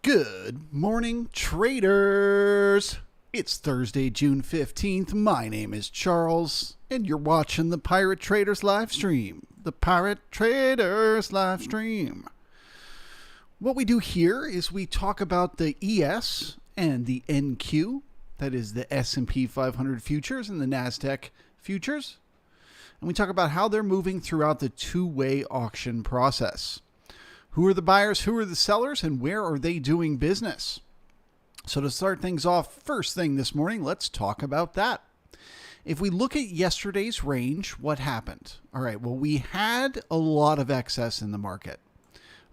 Good morning, traders. It's Thursday, June 15th. My name is Charles, and you're watching the Pirate Traders live stream. The Pirate Traders live stream. What we do here is we talk about the ES and the NQ, that is the S&P 500 futures and the Nasdaq futures. And we talk about how they're moving throughout the two-way auction process. Who are the buyers, who are the sellers, and where are they doing business? So to start things off, first thing this morning, let's talk about that. If we look at yesterday's range, what happened? All right, well, we had a lot of excess in the market.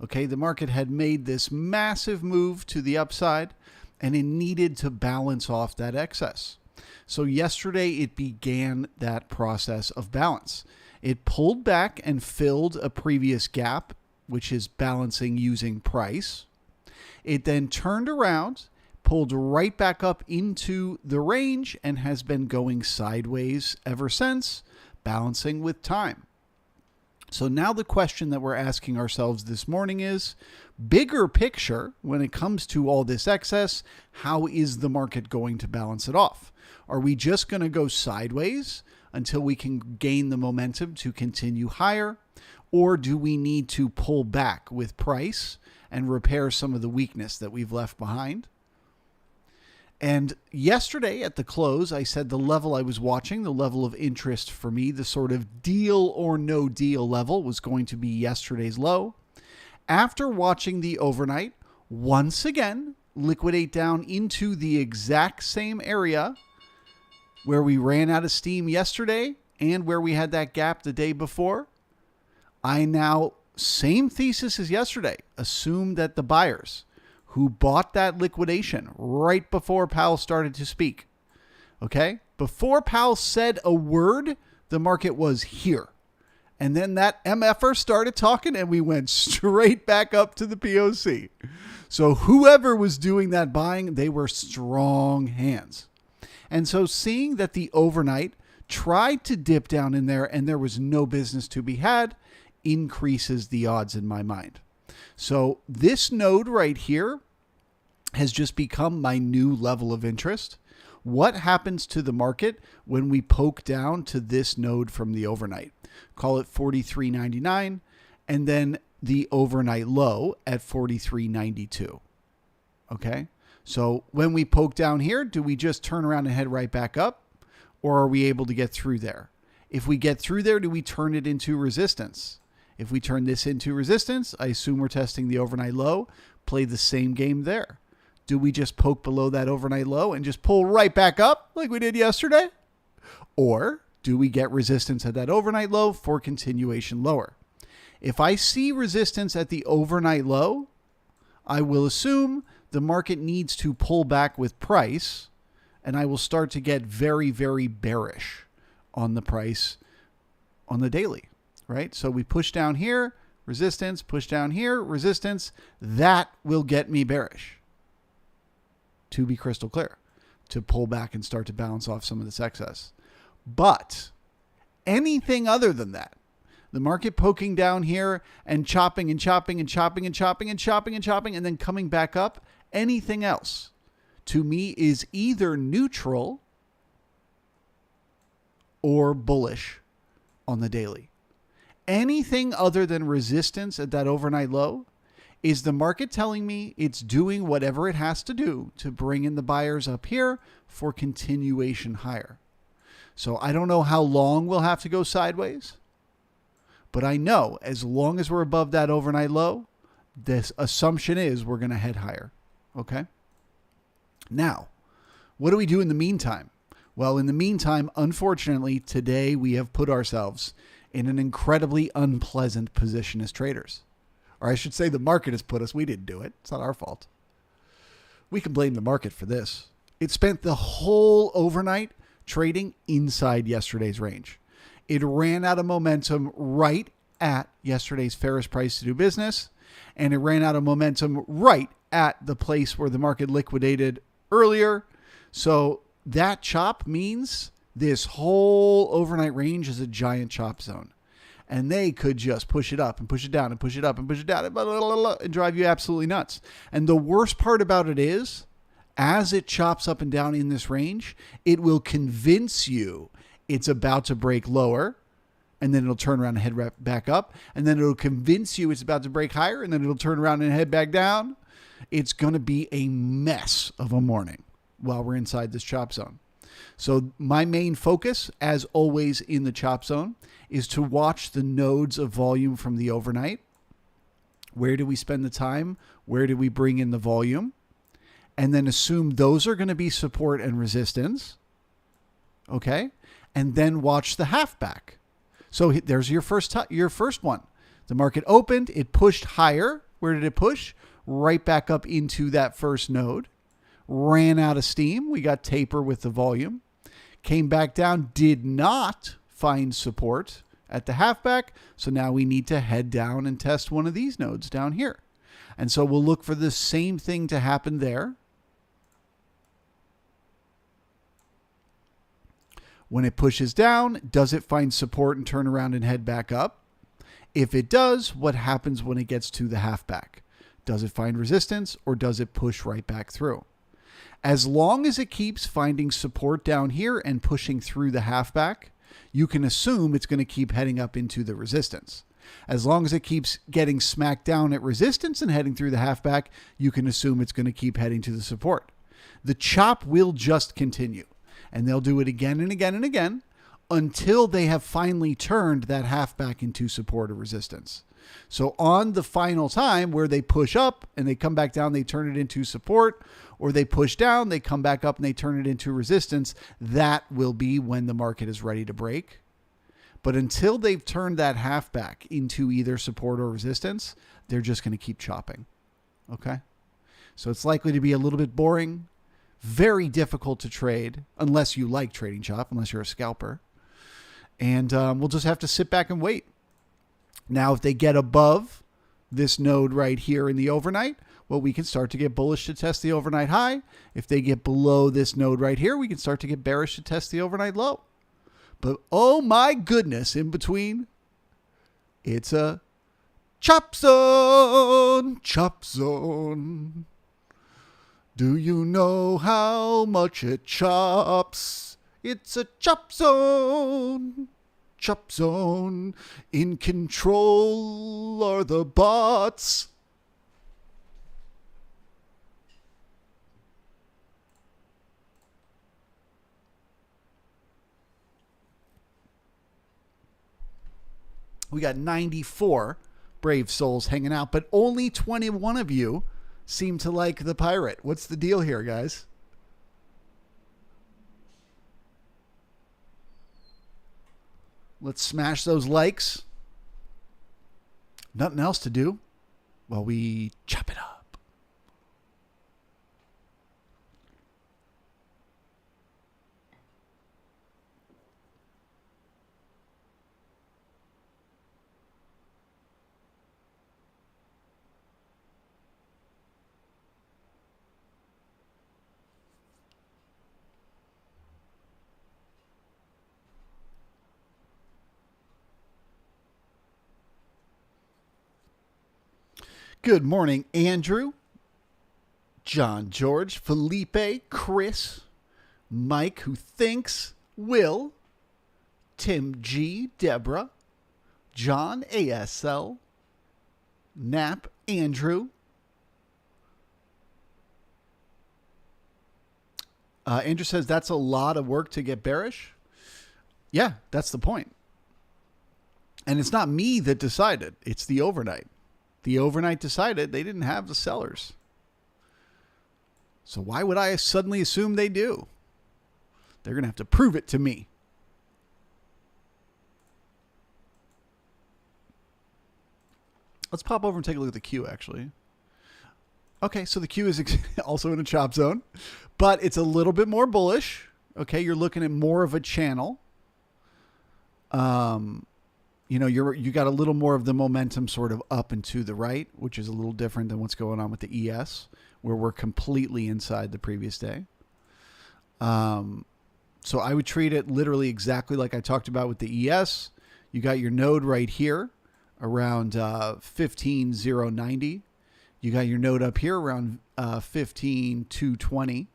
Okay, the market had made this massive move to the upside, and it needed to balance off that excess. So yesterday, it began that process of balance. It pulled back and filled a previous gap, which is balancing using price. It then turned around, pulled right back up into the range, and has been going sideways ever since, balancing with time. So now the question that we're asking ourselves this morning is, bigger picture, when it comes to all this excess, how is the market going to balance it off? Are we just going to go sideways until we can gain the momentum to continue higher? Or do we need to pull back with price and repair some of the weakness that we've left behind? And yesterday at the close, I said the level I was watching, the level of interest for me, the sort of deal or no deal level was going to be yesterday's low. After watching the overnight, once again, liquidate down into the exact same area where we ran out of steam yesterday and where we had that gap the day before, I now, same thesis as yesterday, assume that the buyers who bought that liquidation right before Powell started to speak, okay? Before Powell said a word, the market was here. And then that MFer started talking and we went straight back up to the POC. So whoever was doing that buying, they were strong hands. And so seeing that the overnight tried to dip down in there and there was no business to be had, increases the odds in my mind. So this node right here has just become my new level of interest. What happens to the market when we poke down to this node from the overnight? Call it 43.99 and then the overnight low at 43.92. Okay? So when we poke down here, do we just turn around and head right back up? Or are we able to get through there? If we get through there, do we turn it into resistance? If we turn this into resistance, I assume we're testing the overnight low, play the same game there. Do we just poke below that overnight low and just pull right back up like we did yesterday? Or do we get resistance at that overnight low for continuation lower? If I see resistance at the overnight low, I will assume the market needs to pull back with price, and I will start to get very, very bearish on the price on the daily. Right? So we push down here, resistance, push down here, resistance. That will get me bearish. To be crystal clear, to pull back and start to balance off some of this excess. But anything other than that, the market poking down here and chopping and chopping and chopping and chopping and chopping and chopping and then coming back up, anything else to me is either neutral or bullish on the daily. Anything other than resistance at that overnight low is the market telling me it's doing whatever it has to do to bring in the buyers up here for continuation higher. So I don't know how long we'll have to go sideways, but I know as long as we're above that overnight low, this assumption is we're going to head higher. Okay. Now, what do we do in the meantime? Well, in the meantime, unfortunately, today we have put ourselves in an incredibly unpleasant position as traders. Or I should say the market has put us. We didn't do it. It's not our fault. We can blame the market for this. It spent the whole overnight trading inside yesterday's range. It ran out of momentum right at yesterday's fairest price to do business, and it ran out of momentum right at the place where the market liquidated earlier. So that chop means this whole overnight range is a giant chop zone. And they could just push it up and push it down and push it up and push it down and drive you absolutely nuts. And the worst part about it is, as it chops up and down in this range, it will convince you it's about to break lower, and then it'll turn around and head back up. And then it'll convince you it's about to break higher, and then it'll turn around and head back down. It's going to be a mess of a morning while we're inside this chop zone. So my main focus, as always in the chop zone, is to watch the nodes of volume from the overnight. Where do we spend the time? Where do we bring in the volume? And then assume those are going to be support and resistance. Okay? And then watch the halfback. So there's your first one. The market opened. It pushed higher. Where did it push? Right back up into that first node. Ran out of steam. We got taper with the volume. Came back down. Did not find support at the halfback. So now we need to head down and test one of these nodes down here. And so we'll look for the same thing to happen there. When it pushes down, does it find support and turn around and head back up? If it does, what happens when it gets to the halfback? Does it find resistance or does it push right back through? As long as it keeps finding support down here and pushing through the halfback, you can assume it's going to keep heading up into the resistance. As long as it keeps getting smacked down at resistance and heading through the halfback, you can assume it's going to keep heading to the support. The chop will just continue. And they'll do it again and again and again until they have finally turned that halfback into support or resistance. So on the final time where they push up and they come back down, they turn it into support, or they push down, they come back up and they turn it into resistance. That will be when the market is ready to break. But until they've turned that halfback into either support or resistance, they're just going to keep chopping. Okay? So it's likely to be a little bit boring. Very difficult to trade unless you like trading chop, unless you're a scalper. And we'll just have to sit back and wait. Now, if they get above this node right here in the overnight, well, we can start to get bullish to test the overnight high. If they get below this node right here, we can start to get bearish to test the overnight low. But oh my goodness, in between, it's a chop zone, chop zone. Do you know how much it chops? It's a chop zone. Chop zone. In control are the bots. We got 94 brave souls hanging out, but only 21 of you seem to like the pirate. What's the deal here, guys? Let's smash those likes. Nothing else to do while we chop it up. Good morning, Andrew, John George, Felipe, Chris, Mike, who thinks, Will, Tim G, Deborah, John ASL, Nap, Andrew. Andrew says that's a lot of work to get bearish. Yeah, that's the point. And it's not me that decided. It's the overnight. The overnight decided they didn't have the sellers. So why would I suddenly assume they do? They're going to have to prove it to me. Let's pop over and take a look at the Q, actually. Okay, so the Q is also in a chop zone, but it's a little bit more bullish. Okay, you're looking at more of a channel. You know, you got a little more of the momentum sort of up and to the right, which is a little different than what's going on with the ES, where we're completely inside the previous day. So I would treat it literally exactly like I talked about with the ES. You got your node right here around 15,090. You got your node up here around 15,220.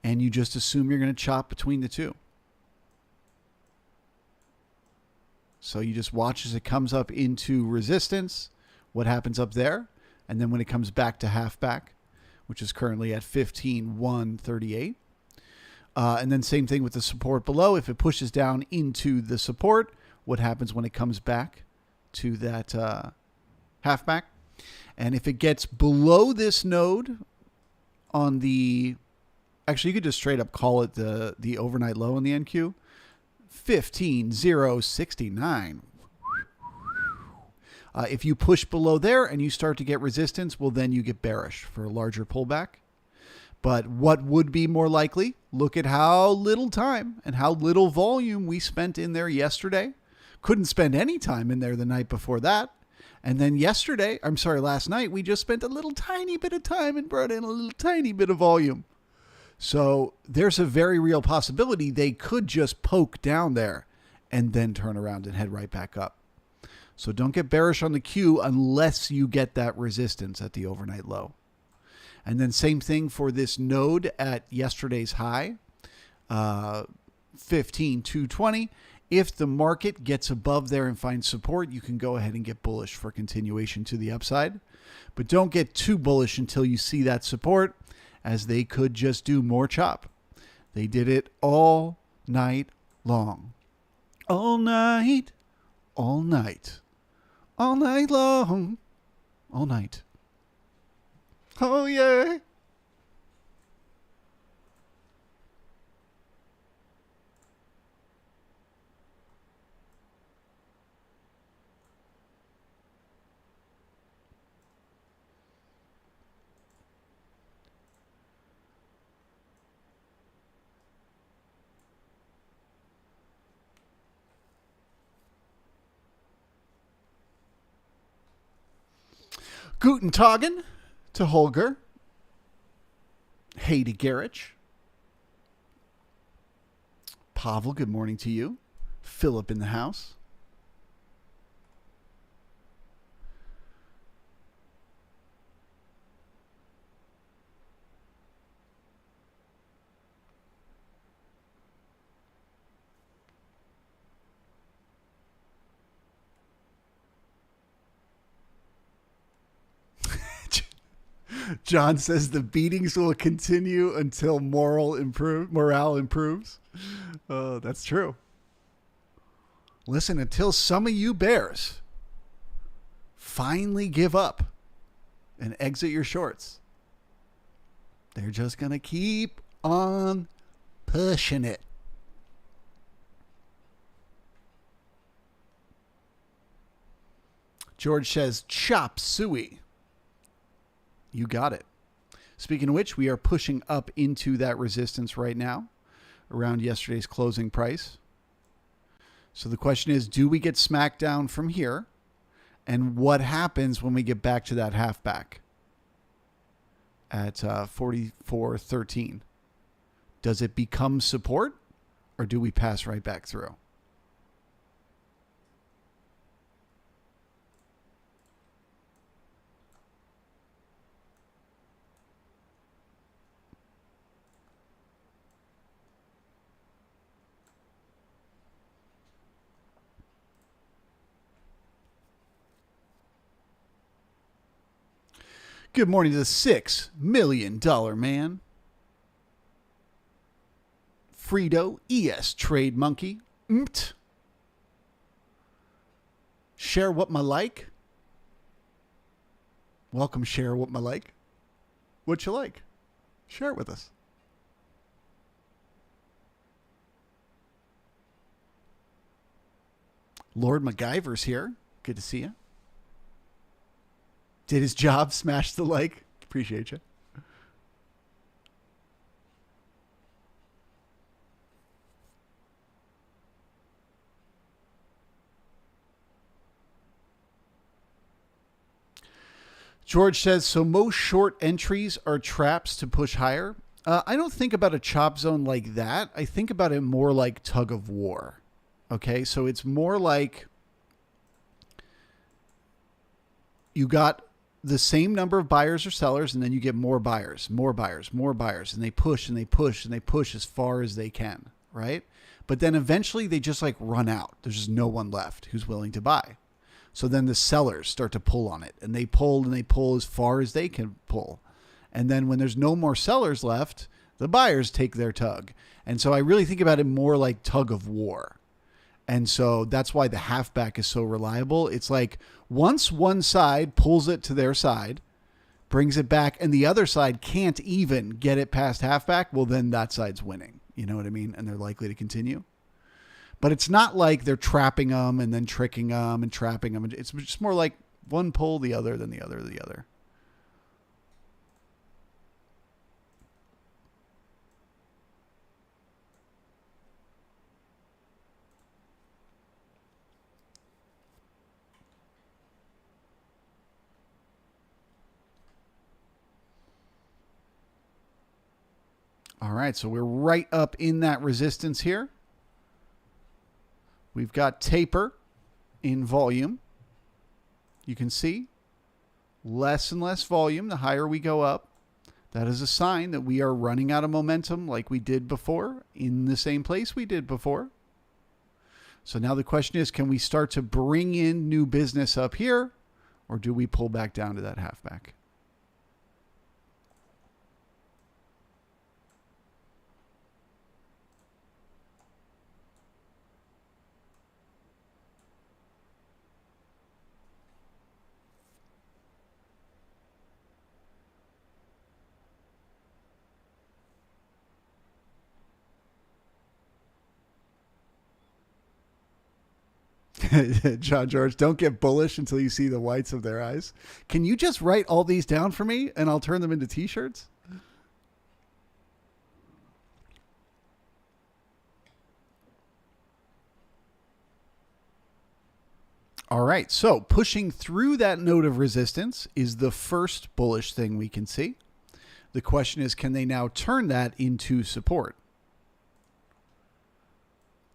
And you just assume you're going to chop between the two. So you just watch as it comes up into resistance, what happens up there. And then when it comes back to half back, which is currently at 15,138. And then same thing with the support below. If it pushes down into the support, what happens when it comes back to that half back? And if it gets below this node on the, actually you could just straight up call it the overnight low on the NQ, 15,069. If you push below there and you start to get resistance, well, then you get bearish for a larger pullback. But what would be more likely? Look at how little time and how little volume we spent in there yesterday. Couldn't spend any time in there the night before that. And then last night, we just spent a little tiny bit of time and brought in a little tiny bit of volume. So there's a very real possibility they could just poke down there and then turn around and head right back up. So don't get bearish on the Q unless you get that resistance at the overnight low. And then same thing for this node at yesterday's high, 15,220. If the market gets above there and finds support, you can go ahead and get bullish for continuation to the upside. But don't get too bullish until you see that support, as they could just do more chop. They did it all night long. All night, all night, all night long, all night. Oh, yeah. Guten Tagen to Holger. Hey to Garich. Pavel, good morning to you. Philip in the house. John says the beatings will continue until morale improves. Oh, that's true. Listen, until some of you bears finally give up and exit your shorts, they're just going to keep on pushing it. George says, chop suey. You got it. Speaking of which, we are pushing up into that resistance right now around yesterday's closing price. So the question is, do we get smacked down from here? And what happens when we get back to that halfback at 44.13? Does it become support, or do we pass right back through? Good morning to the $6 million man. Frito, ES Trade Monkey. Share what my like. Welcome, share what my like. What you like? Share it with us. Lord MacGyver's here. Good to see you. Did his job, smash the like. Appreciate you. George says, so most short entries are traps to push higher. I don't think about a chop zone like that. I think about it more like tug of war. Okay, so it's more like you got the same number of buyers or sellers, and then you get more buyers, more buyers, more buyers, and they push and they push and they push as far as they can, right? But then eventually they just like run out. There's just no one left who's willing to buy. So then the sellers start to pull on it, and they pull as far as they can pull. And then when there's no more sellers left, the buyers take their tug. And so I really think about it more like tug of war. And so that's why the halfback is so reliable. It's like once one side pulls it to their side, brings it back, and the other side can't even get it past halfback, well, then that side's winning. You know what I mean? And they're likely to continue. But it's not like they're trapping them and then tricking them and trapping them. It's just more like one pull, the other, then the other, the other. All right, so we're right up in that resistance here. We've got taper in volume. You can see less and less volume the higher we go up. That is a sign that we are running out of momentum like we did before in the same place we did before. So now the question is, can we start to bring in new business up here, or do we pull back down to that halfback? John George, don't get bullish until you see the whites of their eyes. Can you just write all these down for me and I'll turn them into t-shirts? All right, so pushing through that node of resistance is the first bullish thing we can see. The question is, can they now turn that into support?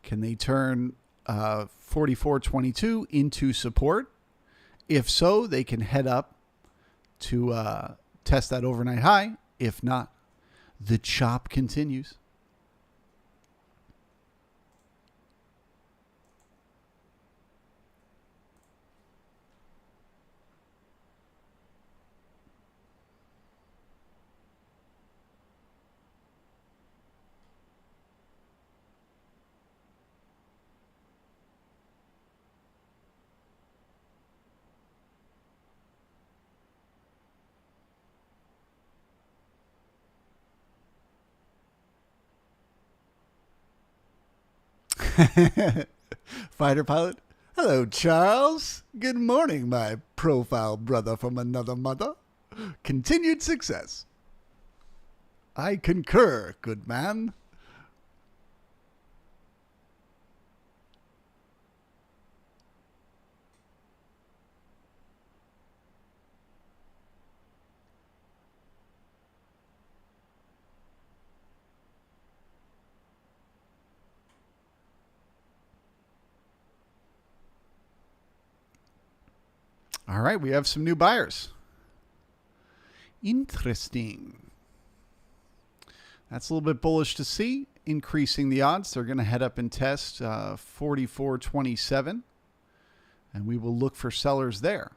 Can they turn 44.22 into support? If so, they can head up to test that overnight high. If not, the chop continues. Fighter pilot. Hello, Charles. Good morning, my profile brother from another mother. Continued success. I concur, good man. All right, we have some new buyers. Interesting. That's a little bit bullish to see. Increasing the odds. They're going to head up and test 44.27. And we will look for sellers there.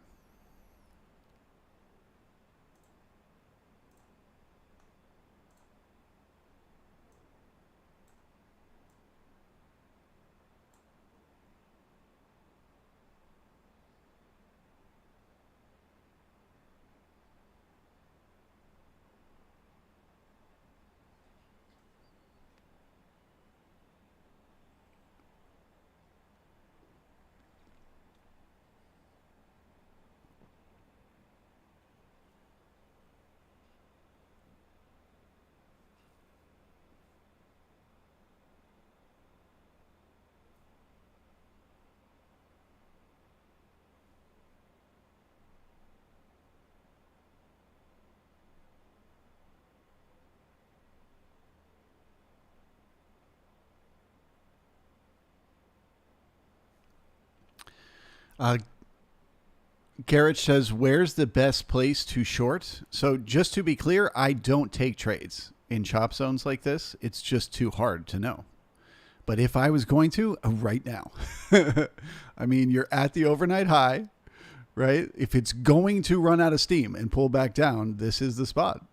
Garrett says, where's the best place to short? So just to be clear, I don't take trades in chop zones like this. It's just too hard to know. But if I was going to, right now, I mean, you're at the overnight high, right? If it's going to run out of steam and pull back down, this is the spot.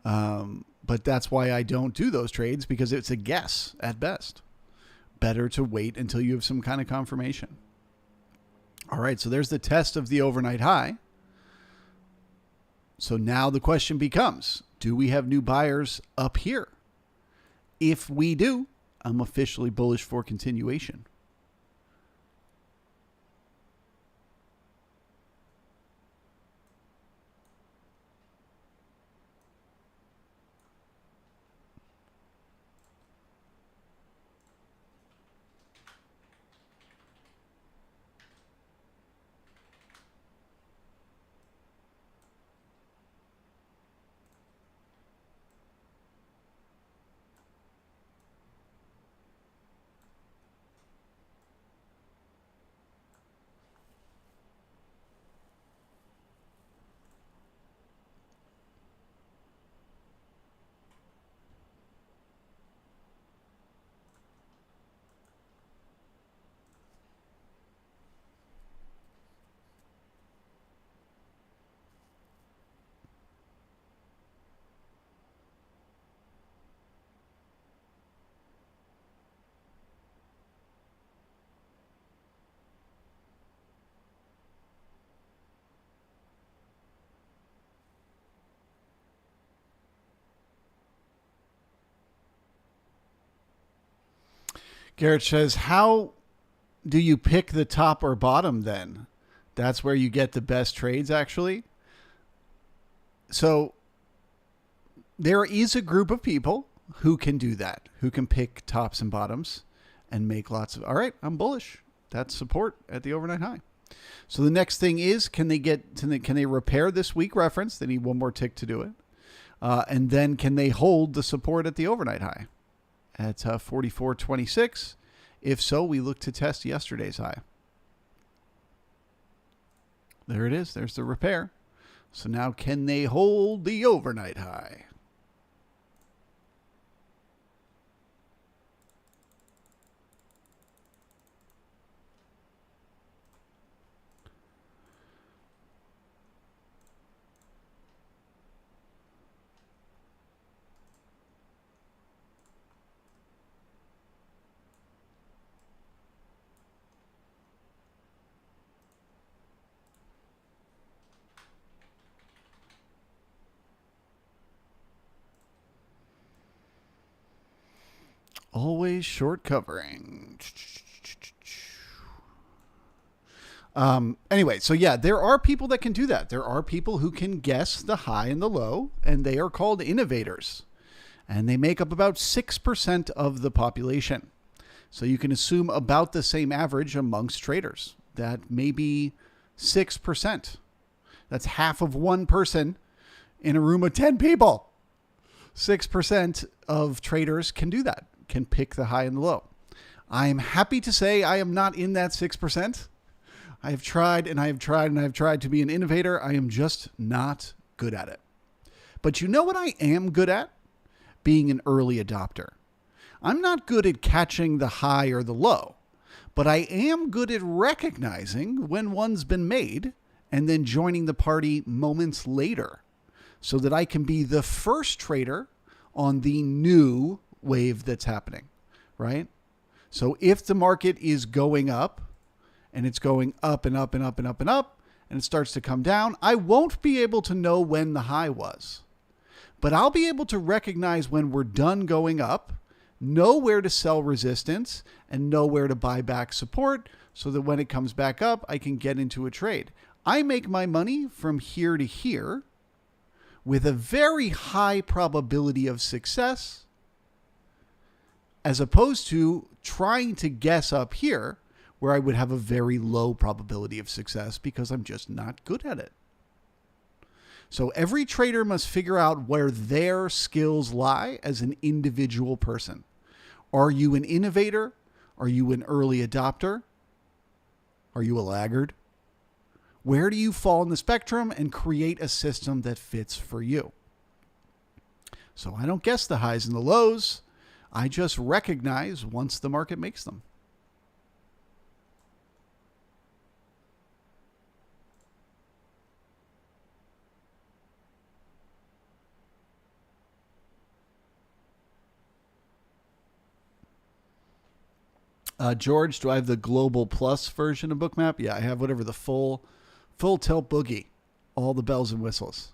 But that's why I don't do those trades, because it's a guess at best. Better to wait until you have some kind of confirmation. All right, so there's the test of the overnight high. So now the question becomes, do we have new buyers up here? If we do, I'm officially bullish for continuation. Garrett says, how do you pick the top or bottom then? That's where you get the best trades, actually. So there is a group of people who can do that, who can pick tops and bottoms and make lots of, all right, I'm bullish. That's support at the overnight high. So the next thing is, can they repair this weak reference? They need one more tick to do it. And then can they hold the support at the overnight high at 44.26? If so, we look to test yesterday's high. There it is. There's the repair. So now can they hold the overnight high? Always short covering. Anyway, so yeah, there are people that can do that. There are people who can guess the high and the low, and they are called innovators. And they make up about 6% of the population. So you can assume about the same average amongst traders. That may be 6%. That's half of one person in a room of 10 people. 6% of traders can do that, can pick the high and the low. I'm happy to say I am not in that 6%. I have tried and I have tried and I have tried to be an innovator. I am just not good at it. But you know what I am good at? Being an early adopter. I'm not good at catching the high or the low, but I am good at recognizing when one's been made and then joining the party moments later so that I can be the first trader on the new wave that's happening, right? So if the market is going up and it's going up and up and up and up and up and it starts to come down, I won't be able to know when the high was. But I'll be able to recognize when we're done going up, know where to sell resistance, and know where to buy back support so that when it comes back up, I can get into a trade. I make my money from here to here with a very high probability of success, as opposed to trying to guess up here where I would have a very low probability of success because I'm just not good at it. So every trader must figure out where their skills lie as an individual person. Are you an innovator? Are you an early adopter? Are you a laggard? Where do you fall in the spectrum and create a system that fits for you? So I don't guess the highs and the lows. I just recognize once the market makes them. George, do I have the Global Plus version of Bookmap? Yeah, I have whatever the full tilt boogie, all the bells and whistles.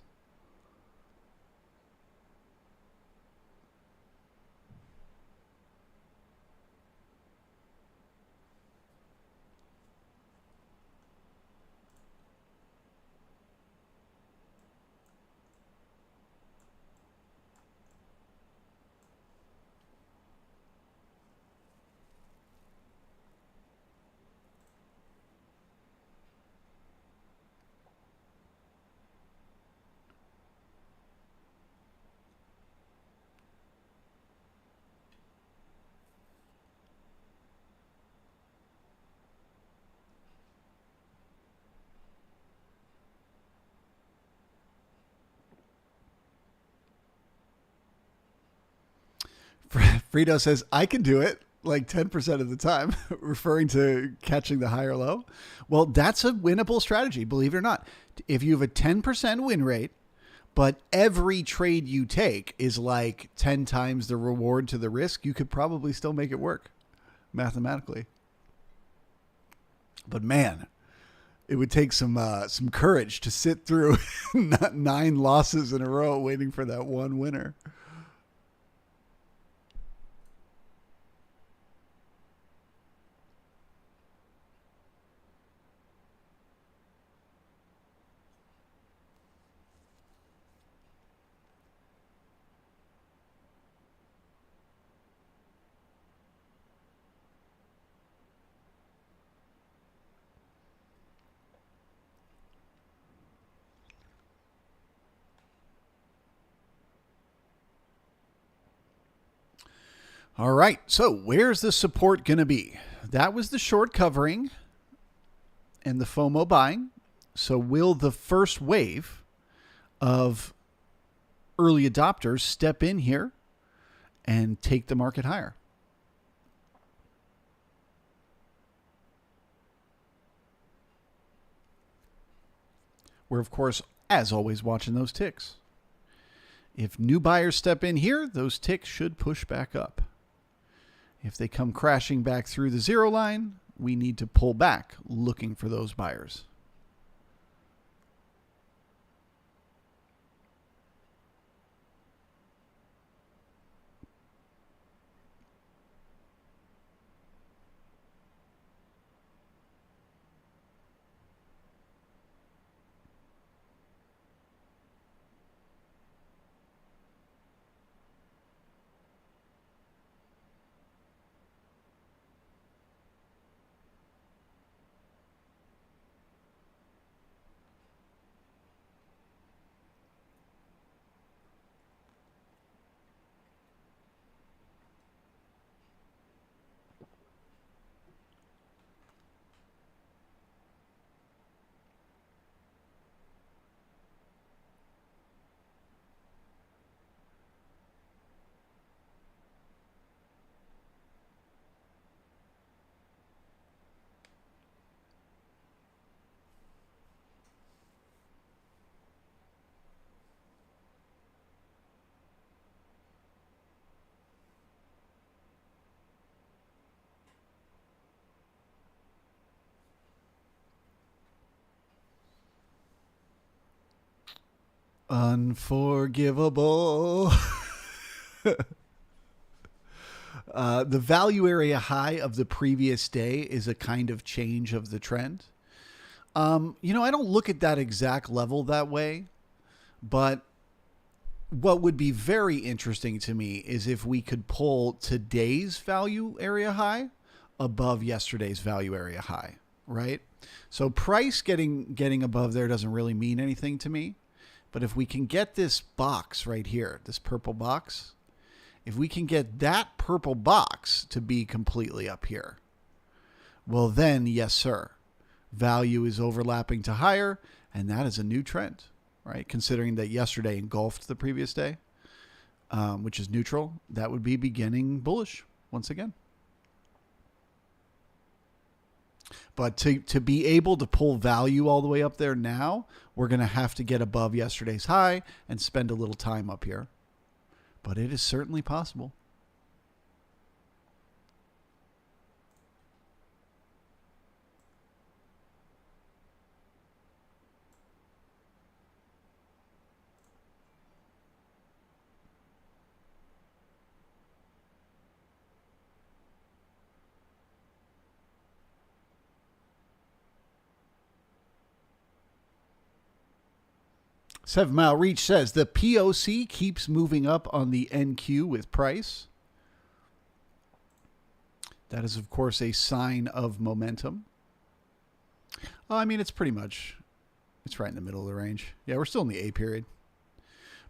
Frito says, I can do it like 10% of the time, referring to catching the high or low. Well, that's a winnable strategy, believe it or not. If you have a 10% win rate, but every trade you take is like 10 times the reward to the risk, you could probably still make it work mathematically. But man, it would take some courage to sit through 9 losses in a row waiting for that one winner. All right, so where's the support going to be? That was the short covering and the FOMO buying. So will the first wave of early adopters step in here and take the market higher? We're, of course, as always, watching those ticks. If new buyers step in here, those ticks should push back up. If they come crashing back through the zero line, we need to pull back looking for those buyers. Unforgivable. The value area high of the previous day is a kind of change of the trend. I don't look at that exact level that way, but what would be very interesting to me is if we could pull today's value area high above yesterday's value area high, right? So price getting above there doesn't really mean anything to me. But if we can get this box right here, this purple box, if we can get that purple box to be completely up here, well then, yes, sir, Value is overlapping to higher, and that is a new trend, right? Considering that yesterday engulfed the previous day, which is neutral, that would be beginning bullish once again. But to be able to pull value all the way up there now, we're going to have to get above yesterday's high and spend a little time up here. But it is certainly possible. Seven Mile Reach says the POC keeps moving up on the NQ with price. That is, of course, a sign of momentum. I mean, it's pretty much, it's right in the middle of the range. Yeah, we're still in the A period.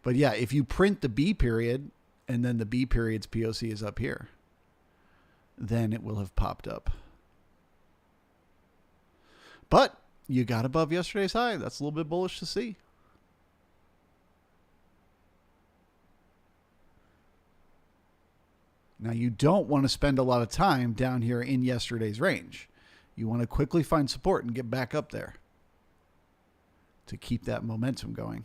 But yeah, if you print the B period and then the B period's POC is up here, then it will have popped up. But you got above yesterday's high. That's a little bit bullish to see. Now, you don't want to spend a lot of time down here in yesterday's range. You want to quickly find support and get back up there to keep that momentum going.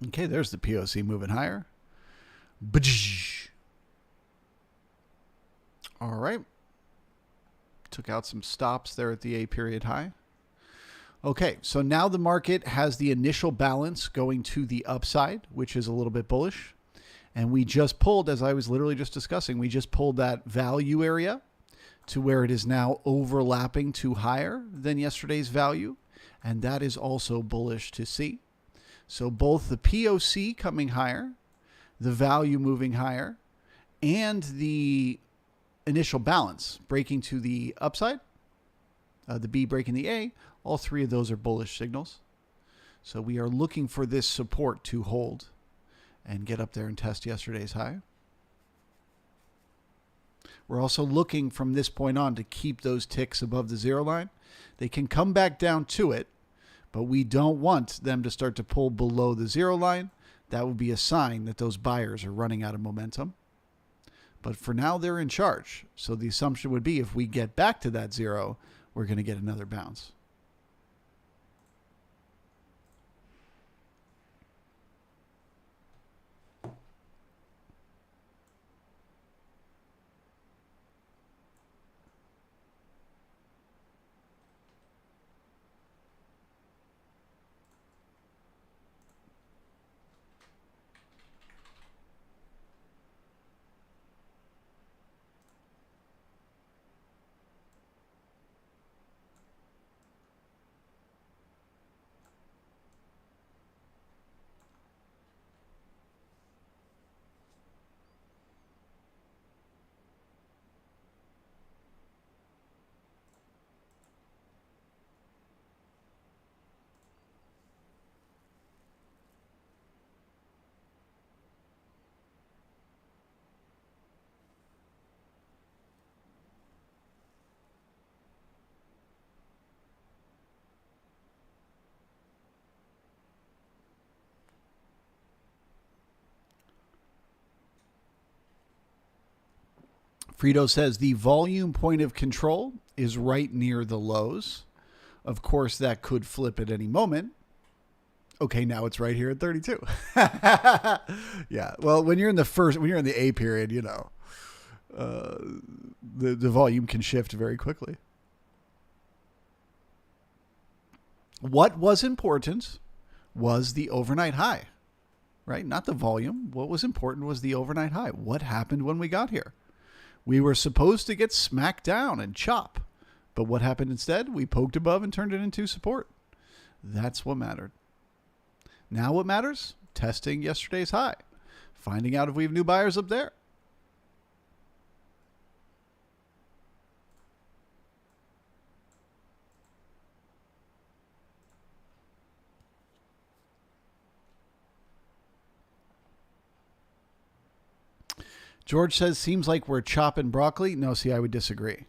Okay, there's the POC moving higher. All right. Took out some stops there at the A period high. Okay, so now the market has the initial balance going to the upside, which is a little bit bullish. And we just pulled, as I was literally just discussing, we just pulled that value area to where it is now overlapping to higher than yesterday's value. And that is also bullish to see. So both the POC coming higher, the value moving higher, and the initial balance breaking to the upside, the B breaking the A, all three of those are bullish signals. So we are looking for this support to hold and get up there and test yesterday's high. We're also looking from this point on to keep those ticks above the zero line. They can come back down to it, but we don't want them to start to pull below the zero line. That would be a sign that those buyers are running out of momentum. But for now, they're in charge. So the assumption would be if we get back to that zero, we're going to get another bounce. Frito says the volume point of control is right near the lows. Of course, that could flip at any moment. Okay, now it's right here at 32. Yeah. Well, when you're in the A period, you know, the volume can shift very quickly. What was important was the overnight high, right? Not the volume. What was important was the overnight high. What happened when we got here? We were supposed to get smacked down and chop. But what happened instead? We poked above and turned it into support. That's what mattered. Now what matters? testing yesterday's high, finding out if we have new buyers up there. George says, seems like we're chopping broccoli. No, see, I would disagree.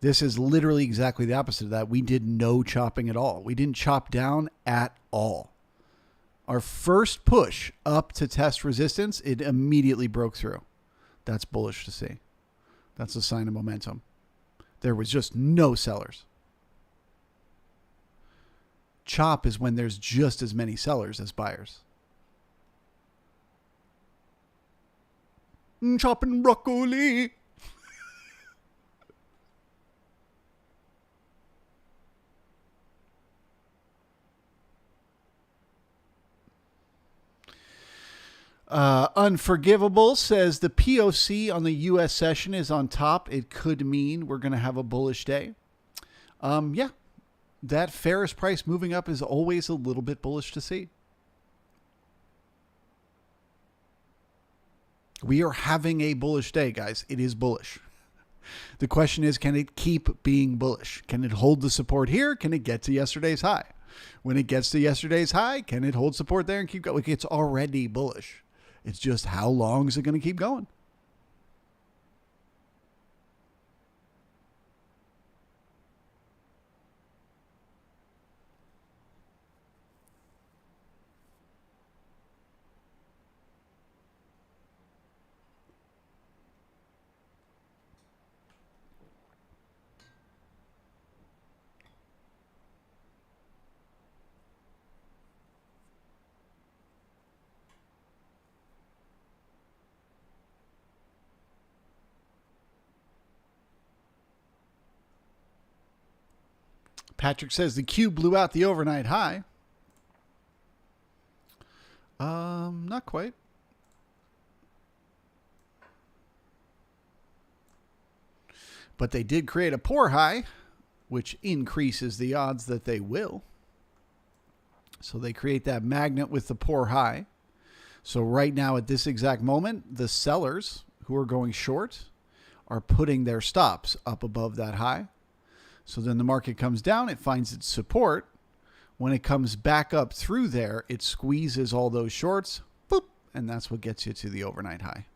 This is literally exactly the opposite of that. We did no chopping at all. We didn't chop down at all. Our first push up to test resistance, it immediately broke through. That's bullish to see. That's a sign of momentum. There was just no sellers. Chop is when there's just as many sellers as buyers. Chopping broccoli. Unforgivable says the POC on the U.S. session is on top. It could mean we're going to have a bullish day. Yeah, that Ferris price moving up is always a little bit bullish to see. We are having a bullish day, guys. It is bullish. The question is, can it keep being bullish? Can it hold the support here? Can it get to yesterday's high? When it gets to yesterday's high, can it hold support there and keep going? It's already bullish. It's just how long is it going to keep going? Patrick says the Q blew out the overnight high. Not quite. But they did create a poor high, which increases the odds that they will. So they create that magnet with the poor high. So right now at this exact moment, the sellers who are going short are putting their stops up above that high. So then the market comes down, it finds its support. When it comes back up through there, it squeezes all those shorts, boop, and that's what gets you to the overnight high.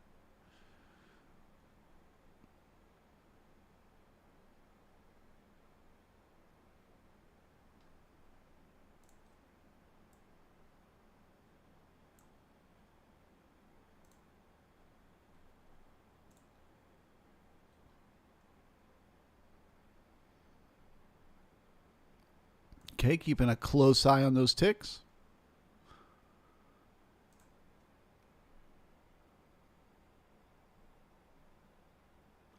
Okay, keeping a close eye on those ticks.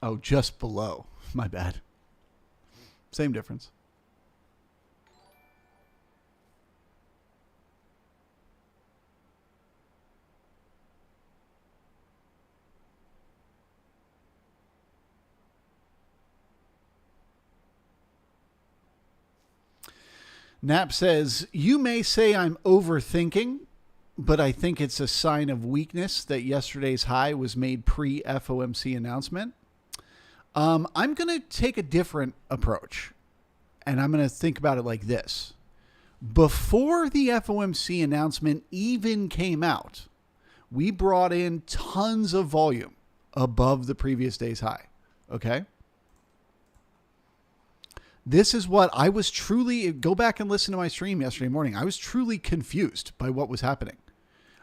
Oh, just below. My bad. Same difference. Knapp says, you may say I'm overthinking, but I think it's a sign of weakness that yesterday's high was made pre-FOMC announcement. I'm going to take a different approach, and I'm going to think about it like this. Before the FOMC announcement even came out, we brought in tons of volume above the previous day's high, okay? This is what I was truly, go back and listen to my stream yesterday morning. I was truly confused by what was happening.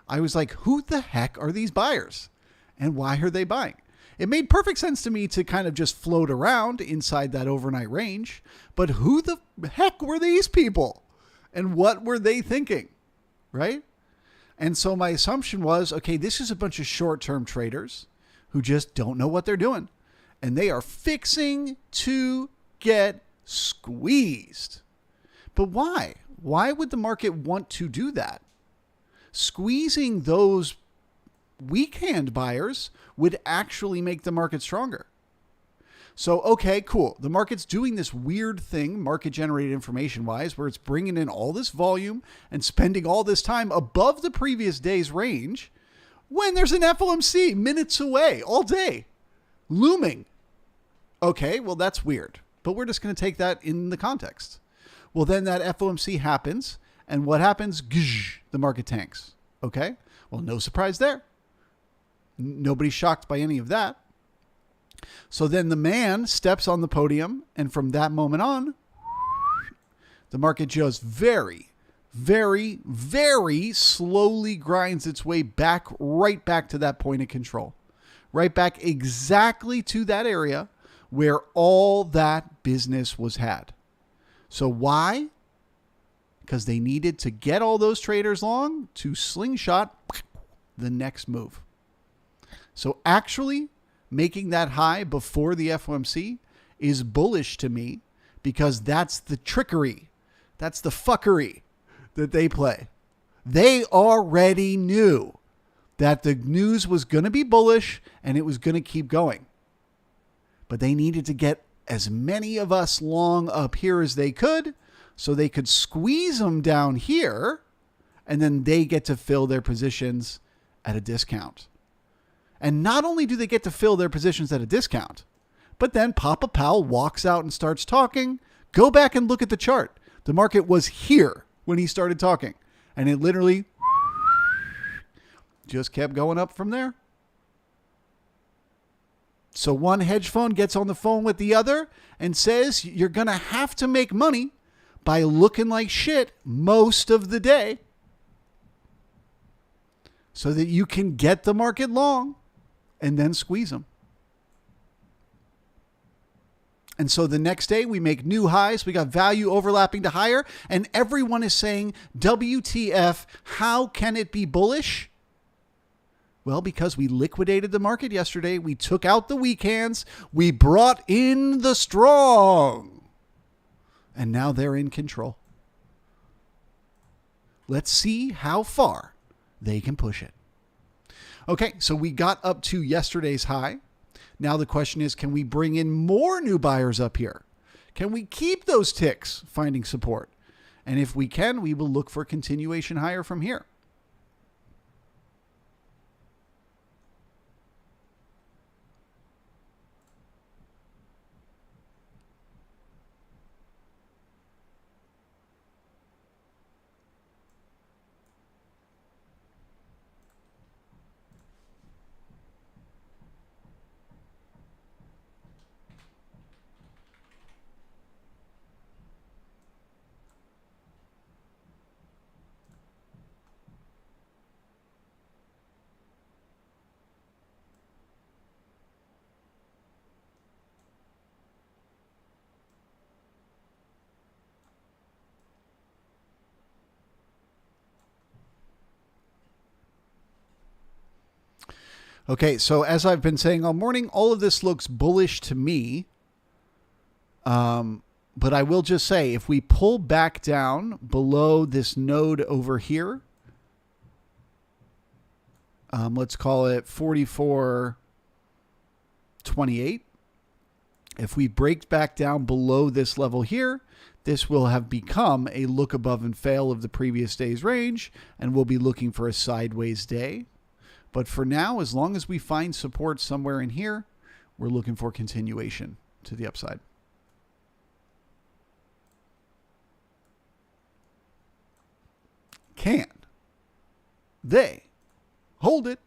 I was like, who the heck are these buyers? And why are they buying? It made perfect sense to me to kind of just float around inside that overnight range. But who the heck were these people? And what were they thinking? Right? And so my assumption was, okay, this is a bunch of short-term traders who just don't know what they're doing. And they are fixing to get squeezed. But why? Why would the market want to do that? Squeezing those weak hand buyers would actually make the market stronger. So, okay, cool. The market's doing this weird thing, market generated information wise, where it's bringing in all this volume and spending all this time above the previous day's range when there's an FOMC minutes away all day looming. Okay, well, that's weird, but we're just going to take that in the context. Well, then that FOMC happens, and what happens? The market tanks. Okay, well, no surprise there. Nobody's shocked by any of that. So then the man steps on the podium, and from that moment on, the market just very, very, very slowly grinds its way back, right back to that point of control. Right back exactly to that area where all that business was had. So why? Because they needed to get all those traders long to slingshot the next move. So actually making that high before the FOMC is bullish to me because that's the trickery. That's the fuckery that they play. They already knew that the news was going to be bullish and it was going to keep going. But they needed to get as many of us long up here as they could so they could squeeze them down here, and then they get to fill their positions at a discount. And not only do they get to fill their positions at a discount, but then Papa Powell walks out and starts talking. Go back and look at the chart. The market was here when he started talking, and it literally just kept going up from there. So one hedge fund gets on the phone with the other and says, you're going to have to make money by looking like shit most of the day so that you can get the market long and then squeeze them. And so the next day we make new highs. We got value overlapping to higher, and everyone is saying, WTF, how can it be bullish? Well, because we liquidated the market yesterday, we took out the weak hands, we brought in the strong, and now they're in control. Let's see how far they can push it. Okay, so we got up to yesterday's high. Now the question is, can we bring in more new buyers up here? Can we keep those ticks finding support? And if we can, we will look for continuation higher from here. Okay, so as I've been saying all morning, all of this looks bullish to me. But I will just say, if we pull back down below this node over here, let's call it 44.28. If we break back down below this level here, this will have become a look above and fail of the previous day's range, and we'll be looking for a sideways day. But for now, as long as we find support somewhere in here, we're looking for continuation to the upside. Can they hold it?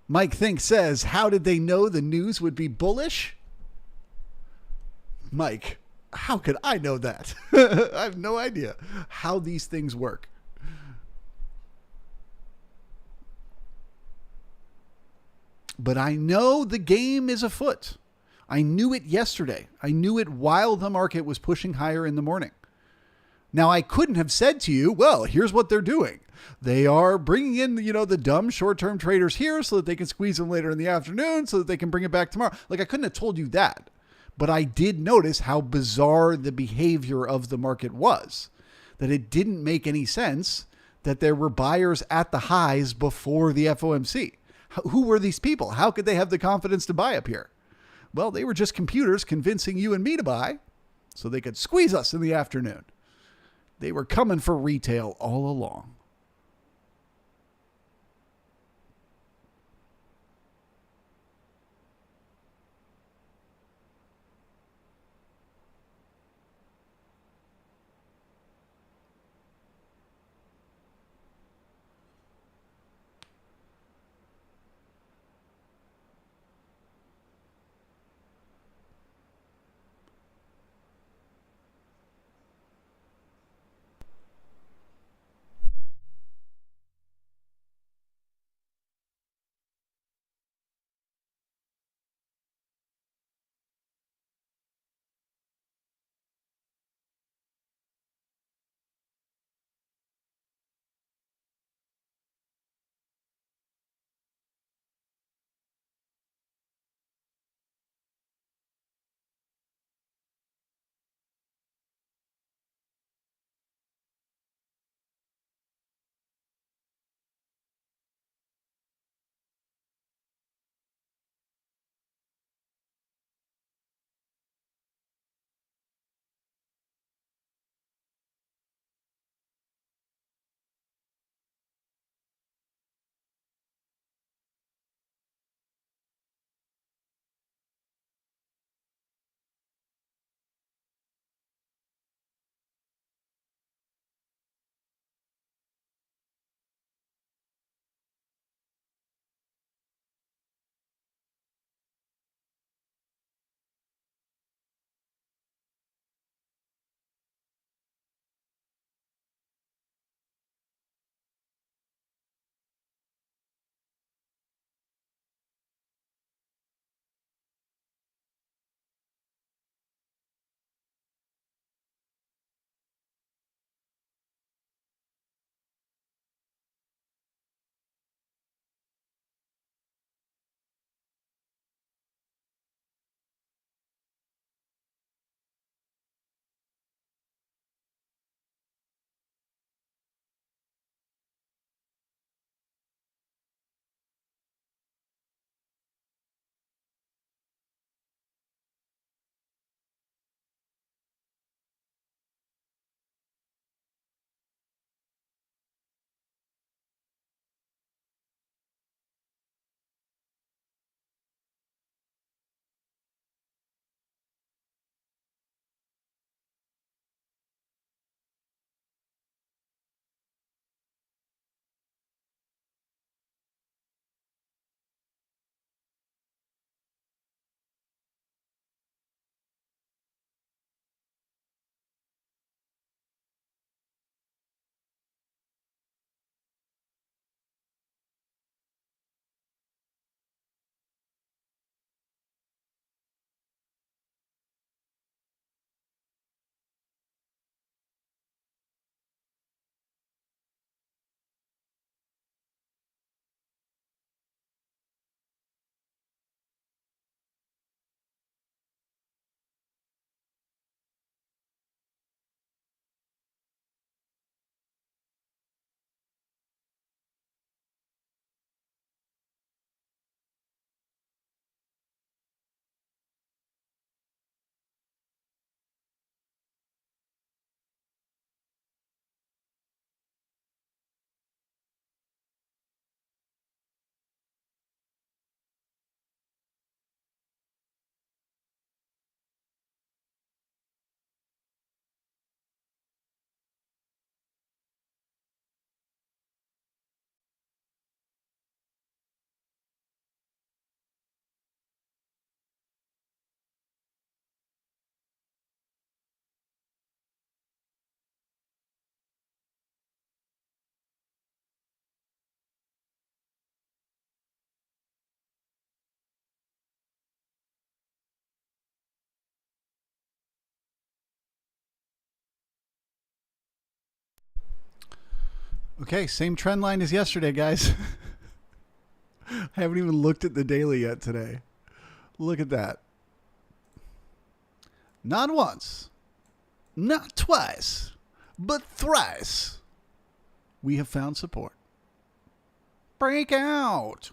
Mike Think says, how did they know the news would be bullish? Mike, how could I know that? I have no idea how these things work. But I know the game is afoot. I knew it yesterday. I knew it while the market was pushing higher in the morning. Now, I couldn't have said to you, well, here's what they're doing. They are bringing in, the dumb short-term traders here so that they can squeeze them later in the afternoon so that they can bring it back tomorrow. Like, I couldn't have told you that. But I did notice how bizarre the behavior of the market was. that it didn't make any sense that there were buyers at the highs before the FOMC. Who were these people? How could they have the confidence to buy up here? Well, they were just computers convincing you and me to buy so they could squeeze us in the afternoon. They were coming for retail all along. Okay, same trend line as yesterday, guys. I haven't even looked at the daily yet today. Look at that. Not once, not twice, but thrice we have found support. Breakout.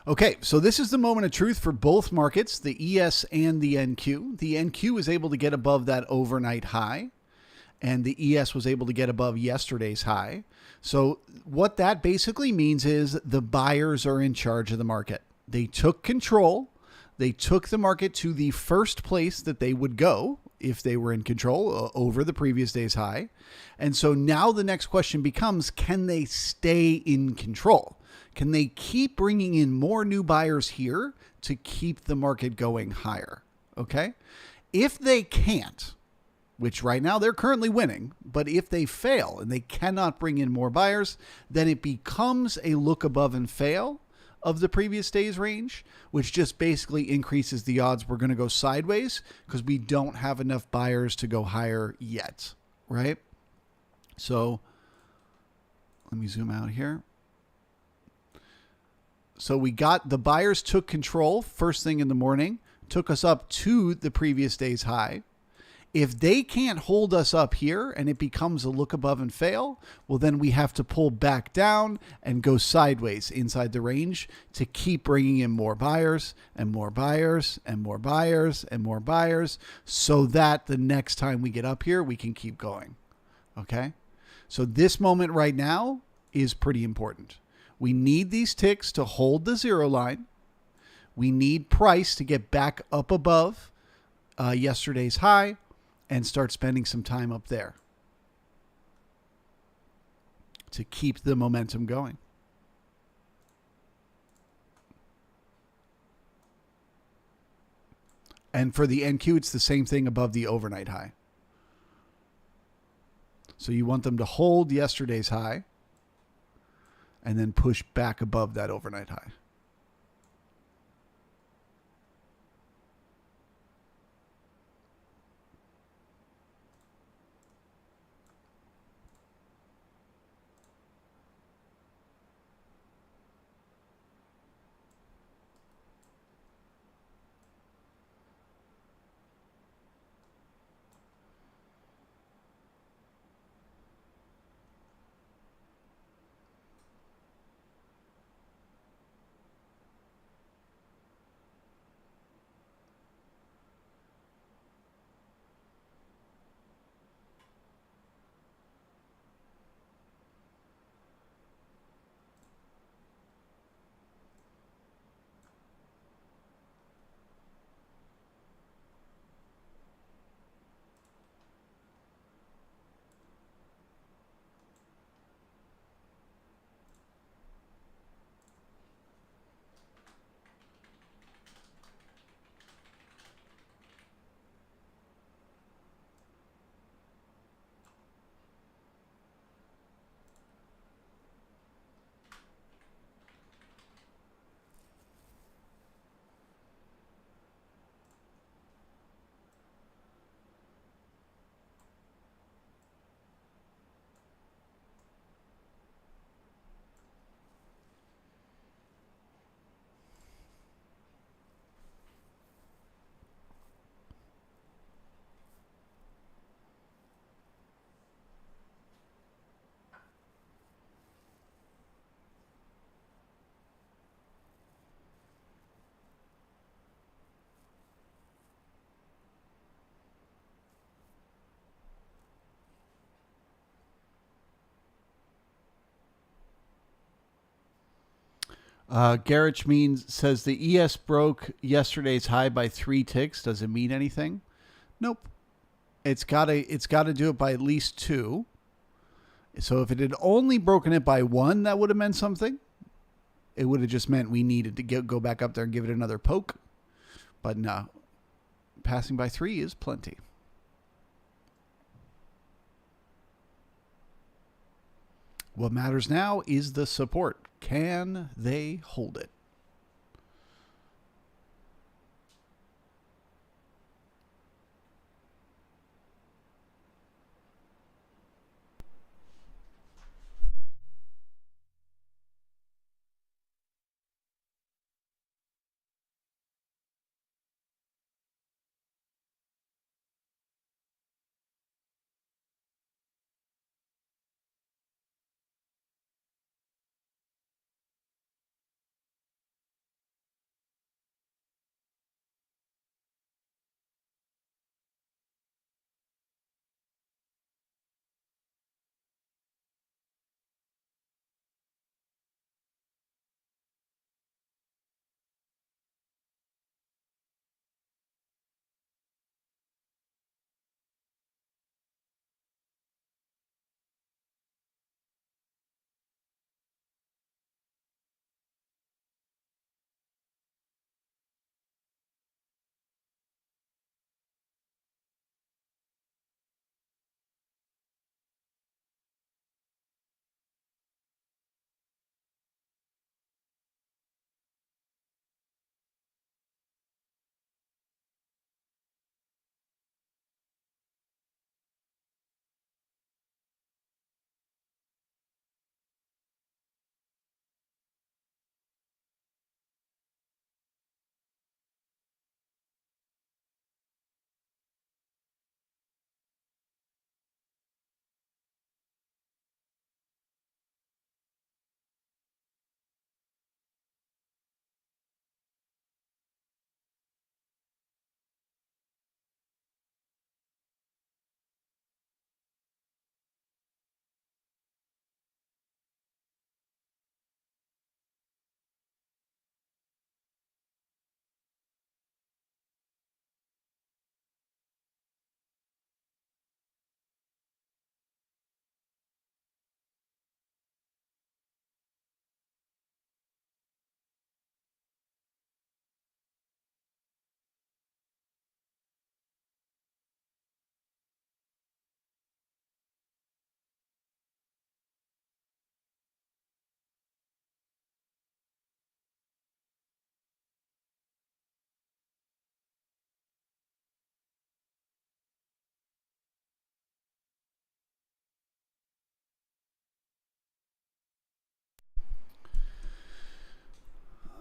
Okay, so this is the moment of truth for both markets, the ES and the NQ. The NQ was able to get above that overnight high, and the ES was able to get above yesterday's high. So what that basically means is the buyers are in charge of the market. They took control. They took the market to the first place that they would go if they were in control over the previous day's high. And so now the next question becomes, can they stay in control? Can they keep bringing in more new buyers here to keep the market going higher? Okay. If they can't, which right now they're currently winning, but if they fail and they cannot bring in more buyers, then it becomes a look above and fail of the previous day's range, which just basically increases the odds we're going to go sideways because we don't have enough buyers to go higher yet, right? So let me zoom out here. So we got the buyers took control first thing in the morning, took us up to the previous day's high. If they can't hold us up here and it becomes a look above and fail, well, then we have to pull back down and go sideways inside the range to keep bringing in more buyers and more buyers and more buyers and more buyers so that the next time we get up here, we can keep going. Okay. So this moment right now is pretty important. We need these ticks to hold the zero line. We need price to get back up above yesterday's high and start spending some time up there to keep the momentum going. And for the NQ, it's the same thing above the overnight high. So you want them to hold yesterday's high and then push back above that overnight high. Garrich says the ES broke yesterday's high by 3 ticks. Does it mean anything? Nope. It's gotta do it by at least 2. So if it had only broken it by 1, that would have meant something. It would have just meant we needed to go back up there and give it another poke. But no, passing by 3 is plenty. What matters now is the support. Can they hold it?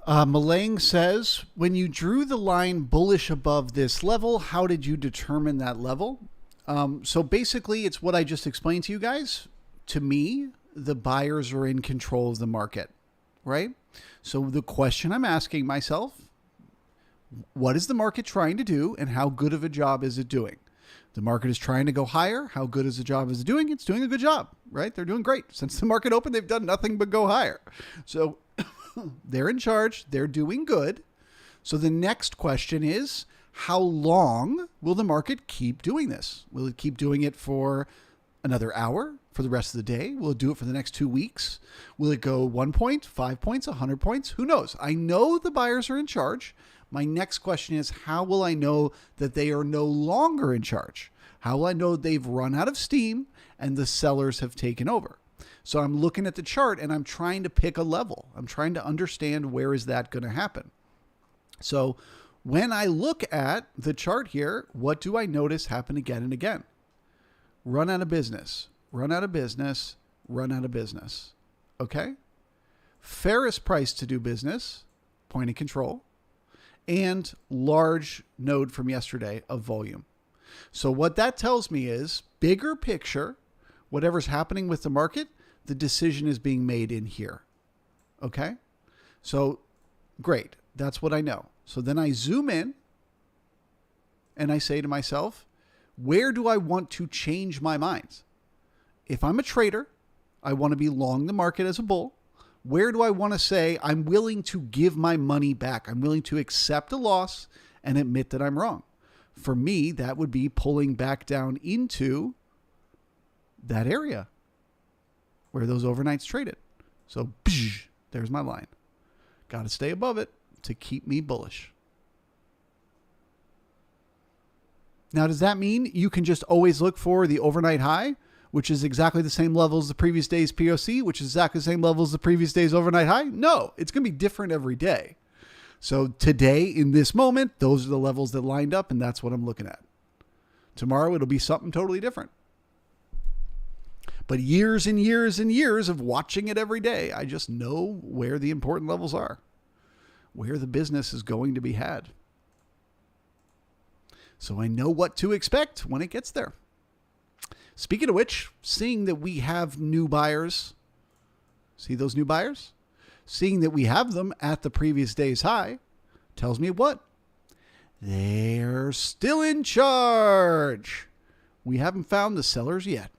Malang says, when you drew the line bullish above this level, how did you determine that level? So basically, it's what I just explained to you guys. To me, the buyers are in control of the market, right? So the question I'm asking myself, what is the market trying to do and how good of a job is it doing? The market is trying to go higher. How good is the job is it doing? It's doing a good job, right? They're doing great. Since the market opened, they've done nothing but go higher. So they're in charge. They're doing good. So the next question is, how long will the market keep doing this? Will it keep doing it for another hour, for the rest of the day? Will it do it for the next 2 weeks? Will it go 1 point, 5 points, 100 points? Who knows? I know the buyers are in charge. My next question is, how will I know that they are no longer in charge? How will I know they've run out of steam and the sellers have taken over? So I'm looking at the chart and I'm trying to pick a level. I'm trying to understand, where is that going to happen? So when I look at the chart here, what do I notice happen again and again? Run out of business, run out of business, run out of business. Okay? Fairest price to do business, point of control, and large node from yesterday of volume. So what that tells me is, bigger picture, whatever's happening with the market, the decision is being made in here. Okay? So great. That's what I know. So then I zoom in and I say to myself, where do I want to change my mind? If I'm a trader, I want to be long the market as a bull. Where do I want to say I'm willing to give my money back? I'm willing to accept a loss and admit that I'm wrong. For me, that would be pulling back down into that area where those overnights traded. So there's my line. Got to stay above it to keep me bullish. Now, does that mean you can just always look for the overnight high, which is exactly the same level as the previous day's POC, which is exactly the same level as the previous day's overnight high? No, it's going to be different every day. So today, in this moment, those are the levels that lined up, and that's what I'm looking at. Tomorrow, it'll be something totally different. But years and years and years of watching it every day, I just know where the important levels are, where the business is going to be had. So I know what to expect when it gets there. Speaking of which, seeing that we have new buyers, see those new buyers? Seeing that we have them at the previous day's high tells me what? They're still in charge. We haven't found the sellers yet.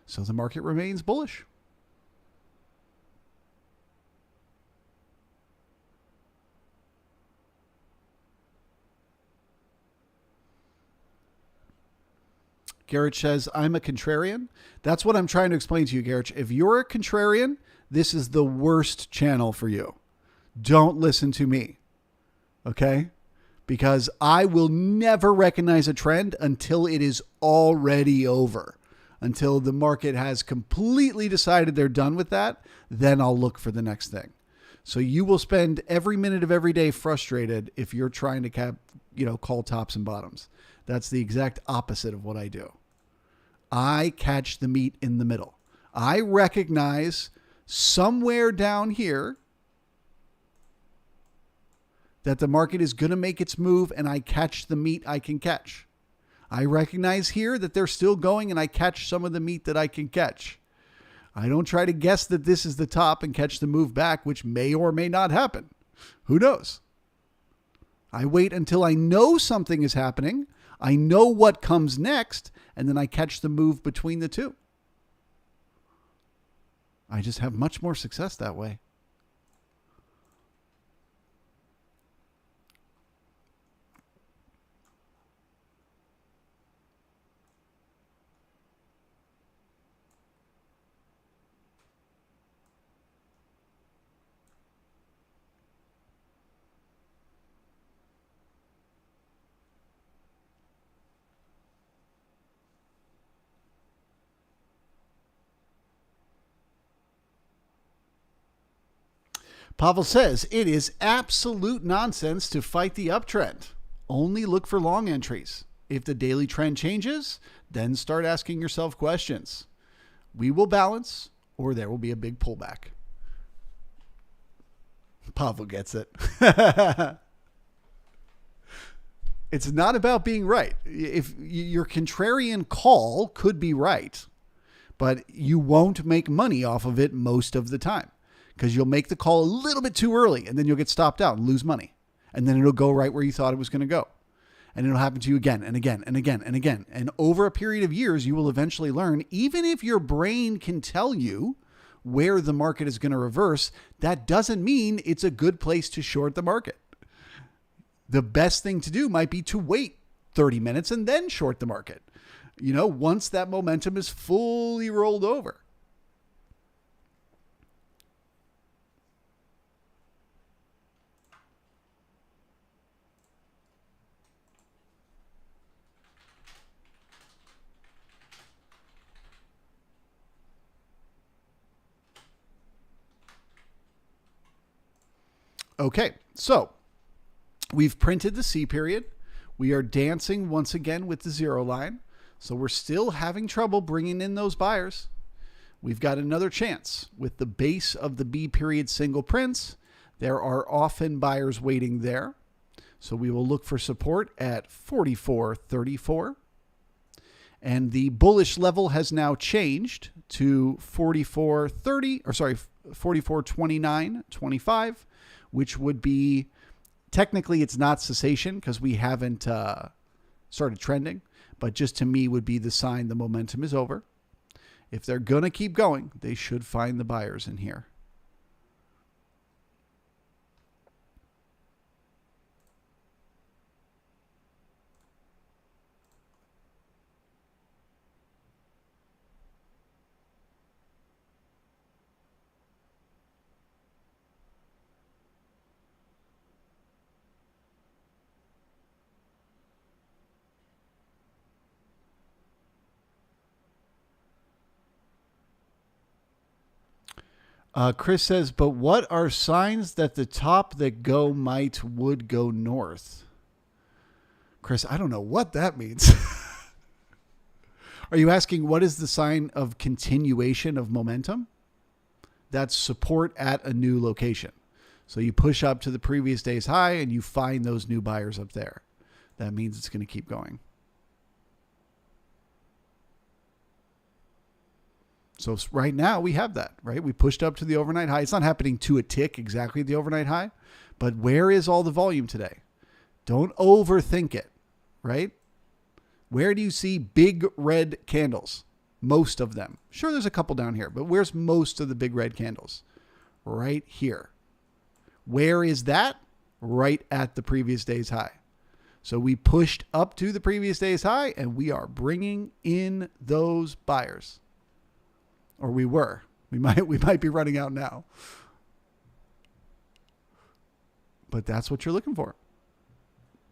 So the market remains bullish. Garrett says, I'm a contrarian. That's what I'm trying to explain to you, Garrett. If you're a contrarian, this is the worst channel for you. Don't listen to me. Okay? Because I will never recognize a trend until it is already over. Until the market has completely decided they're done with that, then I'll look for the next thing. So you will spend every minute of every day frustrated if you're trying to call tops and bottoms. That's the exact opposite of what I do. I catch the meat in the middle. I recognize somewhere down here that the market is going to make its move, and I catch the meat I can catch. I recognize here that they're still going, and I catch some of the meat that I can catch. I don't try to guess that this is the top and catch the move back, which may or may not happen. Who knows? I wait until I know something is happening. I know what comes next, and then I catch the move between the two. I just have much more success that way. Pavel says, it is absolute nonsense to fight the uptrend. Only look for long entries. If the daily trend changes, then start asking yourself questions. We will balance, or there will be a big pullback. Pavel gets it. It's not about being right. If your contrarian call could be right, but you won't make money off of it most of the time because you'll make the call a little bit too early and then you'll get stopped out and lose money. And then it'll go right where you thought it was going to go. And it'll happen to you again and again and again and again. And over a period of years, you will eventually learn, even if your brain can tell you where the market is going to reverse, that doesn't mean it's a good place to short the market. The best thing to do might be to wait 30 minutes and then short the market, once that momentum is fully rolled over. Okay, so we've printed the C period. We are dancing once again with the zero line. So we're still having trouble bringing in those buyers. We've got another chance with the base of the B period single prints. There are often buyers waiting there. So we will look for support at 44.34. And the bullish level has now changed to 44.29.25, which would be, technically it's not cessation because we haven't started trending, but just to me would be the sign the momentum is over. If they're going to keep going, they should find the buyers in here. Chris says, but what are signs that the top that go might would go north? Chris, I don't know what that means. Are you asking what is the sign of continuation of momentum? That's support at a new location. So you push up to the previous day's high and you find those new buyers up there. That means it's going to keep going. So right now we have that, right? We pushed up to the overnight high. It's not happening to a tick exactly the overnight high, but where is all the volume today? Don't overthink it, right? Where do you see big red candles? Most of them. Sure, there's a couple down here, but where's most of the big red candles? Right here. Where is that? Right at the previous day's high. So we pushed up to the previous day's high and we are bringing in those buyers. Or we were. We might be running out now. But that's what you're looking for.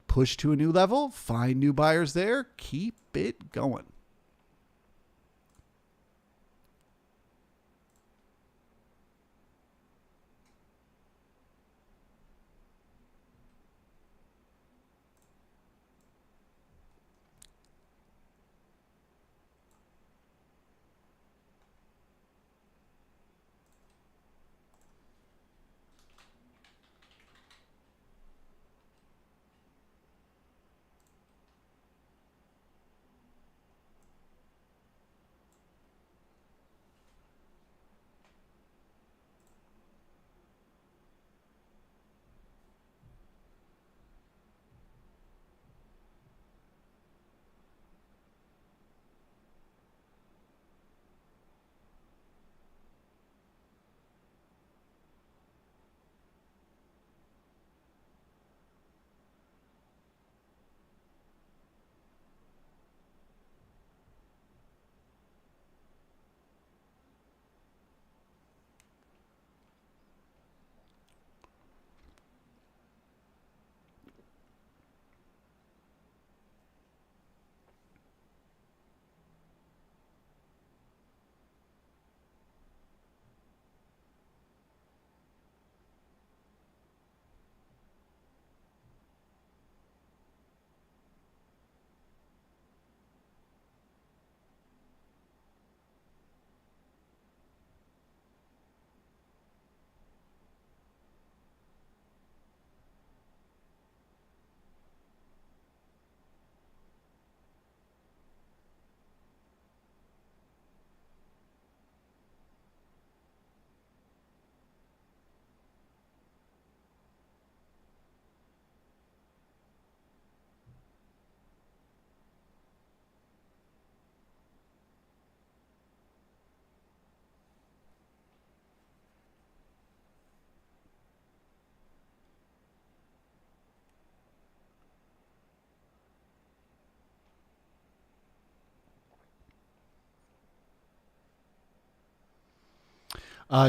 Push to a new level, find new buyers there, keep it going.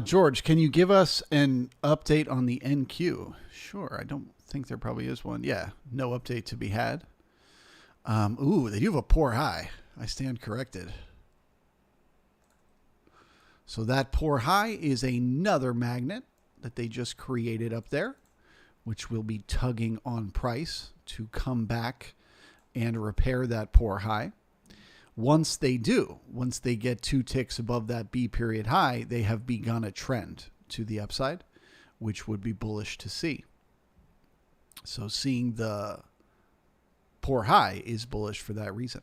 George, can you give us an update on the NQ? Sure. I don't think there probably is one. Yeah, no update to be had. Ooh, they do have a poor high. I stand corrected. So that poor high is another magnet that they just created up there, which will be tugging on price to come back and repair that poor high. Once they do, once they get 2 ticks above that B period high, they have begun a trend to the upside, which would be bullish to see. So seeing the poor high is bullish for that reason.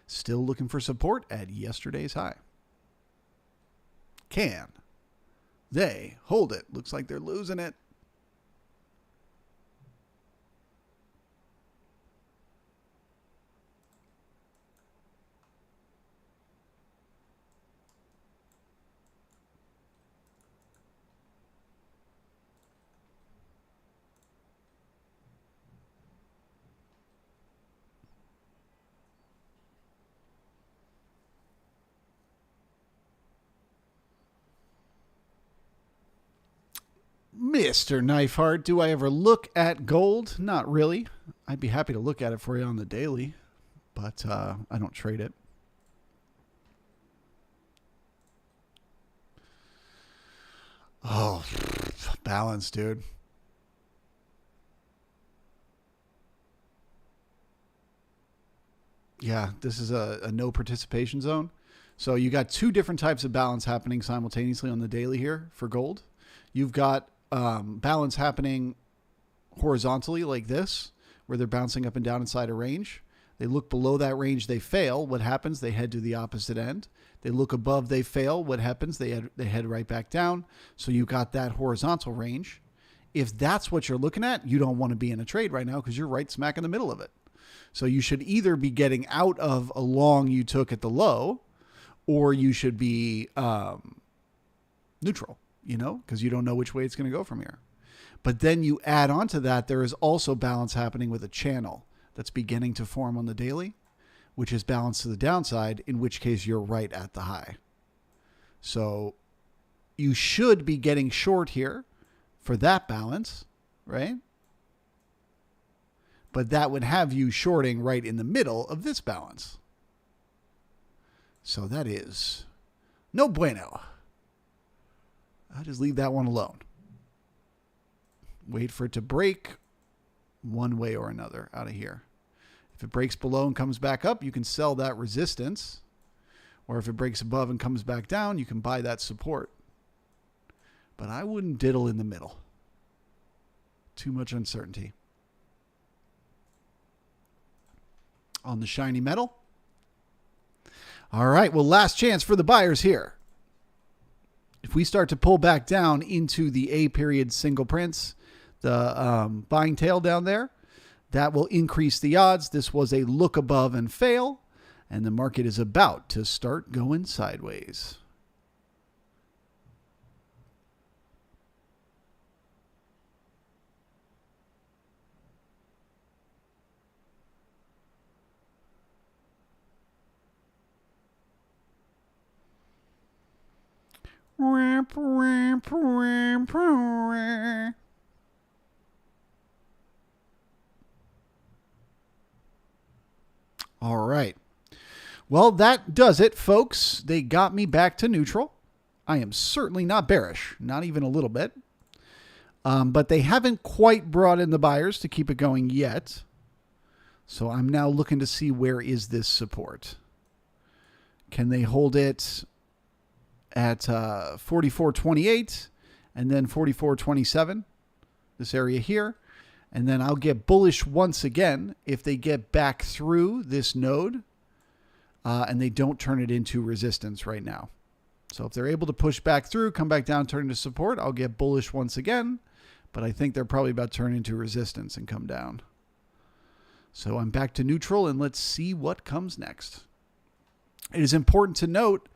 Still looking for support at yesterday's high. Can they hold it? Looks like they're losing it. Mr. Knifeheart, do I ever look at gold? Not really. I'd be happy to look at it for you on the daily, but I don't trade it. Oh, balance, dude. Yeah, this is a no participation zone. So you got 2 different types of balance happening simultaneously on the daily here for gold. You've got balance happening horizontally like this, where they're bouncing up and down inside a range. They look below that range, they fail. What happens? They head to the opposite end. They look above, they fail. What happens? They head right back down. So you got that horizontal range. If that's what you're looking at, you don't want to be in a trade right now because you're right smack in the middle of it. So you should either be getting out of a long you took at the low, or you should be neutral, because you don't know which way it's going to go from here. But then you add on to that, there is also balance happening with a channel that's beginning to form on the daily, which is balanced to the downside, in which case you're right at the high. So you should be getting short here for that balance, right? But that would have you shorting right in the middle of this balance. So that is no bueno. I'll just leave that one alone. Wait for it to break one way or another out of here. If it breaks below and comes back up, you can sell that resistance. Or if it breaks above and comes back down, you can buy that support. But I wouldn't diddle in the middle. Too much uncertainty. On the shiny metal. All right, well, last chance for the buyers here. If we start to pull back down into the A period single prints, the buying tail down there, that will increase the odds. This was a look above and fail, and the market is about to start going sideways. All right. Well, that does it, folks. They got me back to neutral. I am certainly not bearish, not even a little bit. But they haven't quite brought in the buyers to keep it going yet. So I'm now looking to see, where is this support? Can they hold it at 44.28 and then 44.27, this area here? And then I'll get bullish once again if they get back through this node and they don't turn it into resistance right now. So if they're able to push back through, come back down, turn into support, I'll get bullish once again. But I think they're probably about to turn into resistance and come down. So I'm back to neutral, and let's see what comes next. It is important to note,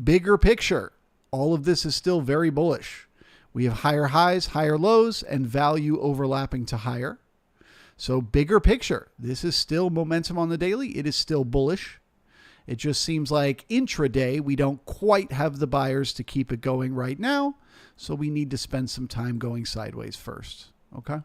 bigger picture, all of this is still very bullish. We have higher highs, higher lows, and value overlapping to higher. So bigger picture, this is still momentum on the daily. It is still bullish. It just seems like intraday, we don't quite have the buyers to keep it going right now. So we need to spend some time going sideways first. Okay.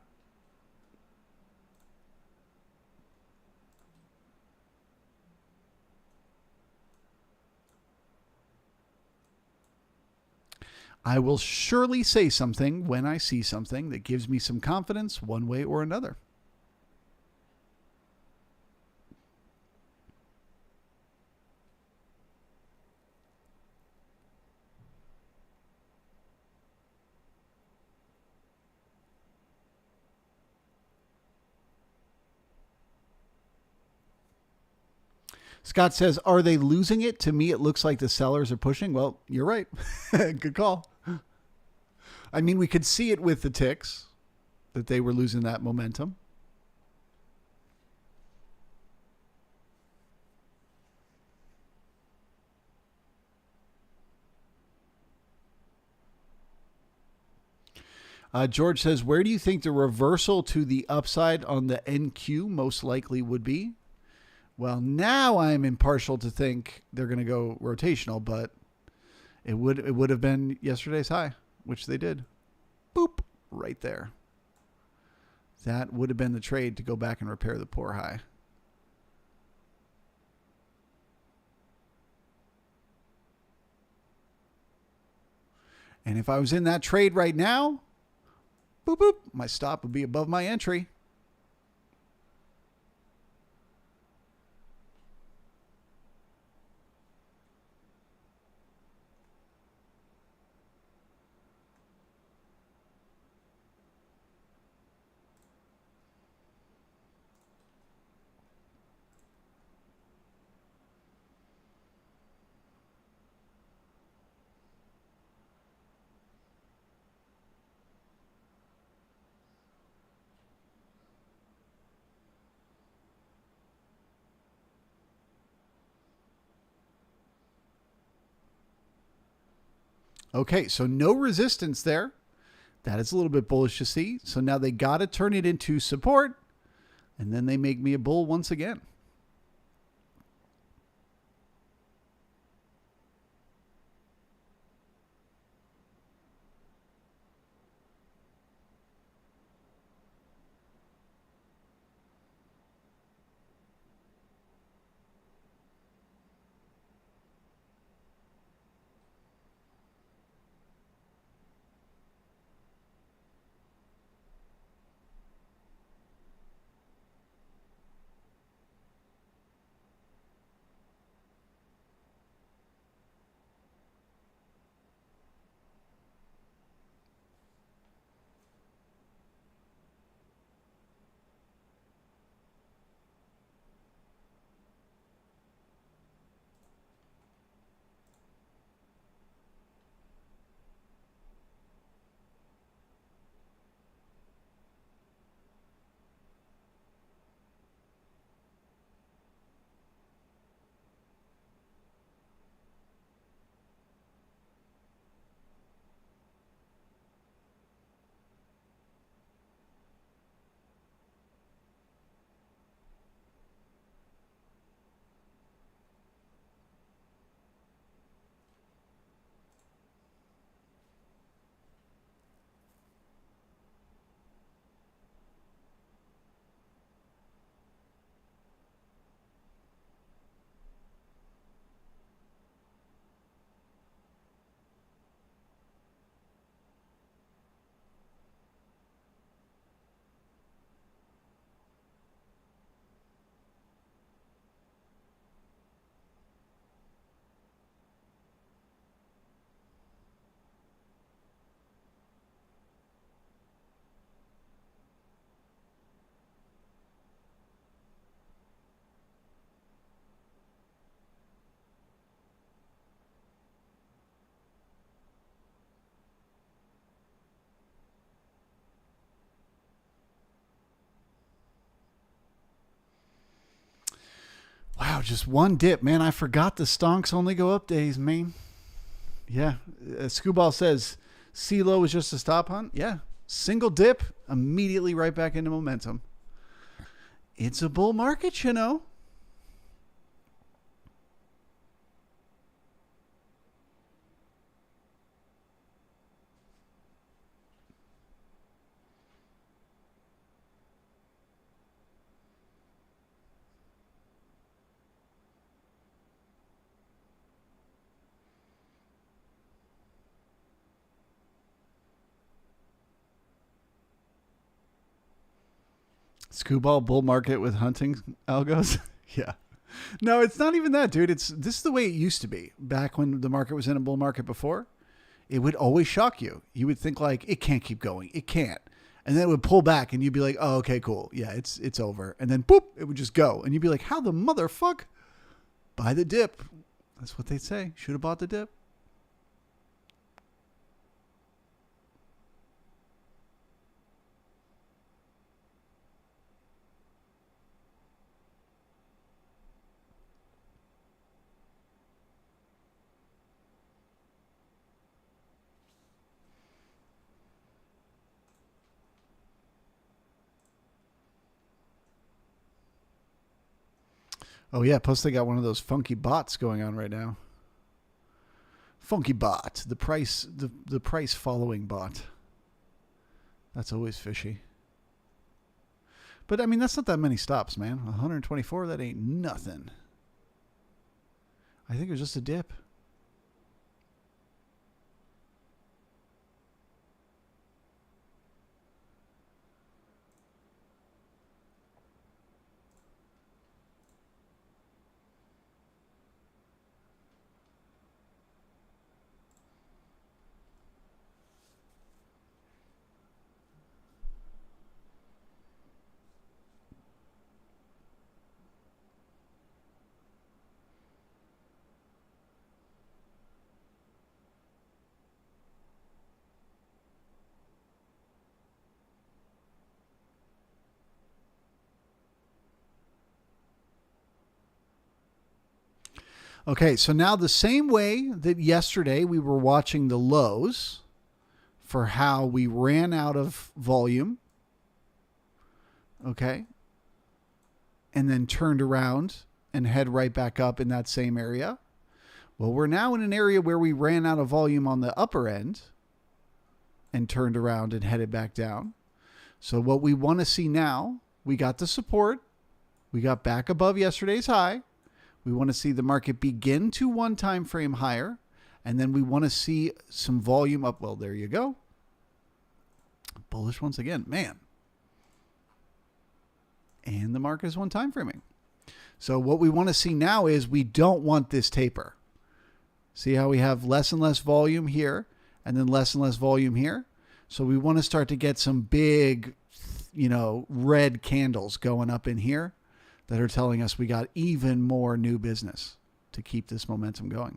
I will surely say something when I see something that gives me some confidence one way or another. Scott says, are they losing it? To me, it looks like the sellers are pushing. Well, you're right. Good call. I mean, we could see it with the ticks that they were losing that momentum. George says, where do you think the reversal to the upside on the NQ most likely would be? Well, now I'm impartial to think they're going to go rotational, but it would have been yesterday's high, which they did. Boop, right there. That would have been the trade to go back and repair the poor high. And if I was in that trade right now, boop, boop, my stop would be above my entry. Okay, so no resistance there. That is a little bit bullish to see. So now they got to turn it into support, and then they make me a bull once again. Wow, just one dip. Man, I forgot the stonks only go up days, man. Yeah. Scooball says, CeeLo is just a stop hunt. Yeah. Single dip, immediately right back into momentum. It's a bull market, you know. Screwball bull market with hunting algos. Yeah. No, it's not even that, dude. This is the way it used to be back when the market was in a bull market before. It would always shock you. You would think like, it can't keep going. It can't. And then it would pull back and you'd be like, oh, okay, cool. Yeah, it's over. And then boop, it would just go. And you'd be like, how the motherfuck? Buy the dip. That's what they'd say. Should have bought the dip. Oh yeah, plus they got one of those funky bots going on right now. Funky bot, the price following bot. That's always fishy. But I mean, that's not that many stops, man. 124, that ain't nothing. I think it was just a dip. Okay, so now the same way that yesterday we were watching the lows for how we ran out of volume, okay, and then turned around and head right back up in that same area. Well, we're now in an area where we ran out of volume on the upper end and turned around and headed back down. So what we want to see now, we got the support. We got back above yesterday's high. We want to see the market begin to one time frame higher. And then we want to see some volume up. Well, there you go. Bullish once again, man. And the market is one time framing. So what we want to see now is we don't want this taper. See how we have less and less volume here and then less and less volume here. So we want to start to get some big, red candles going up in here that are telling us we got even more new business to keep this momentum going.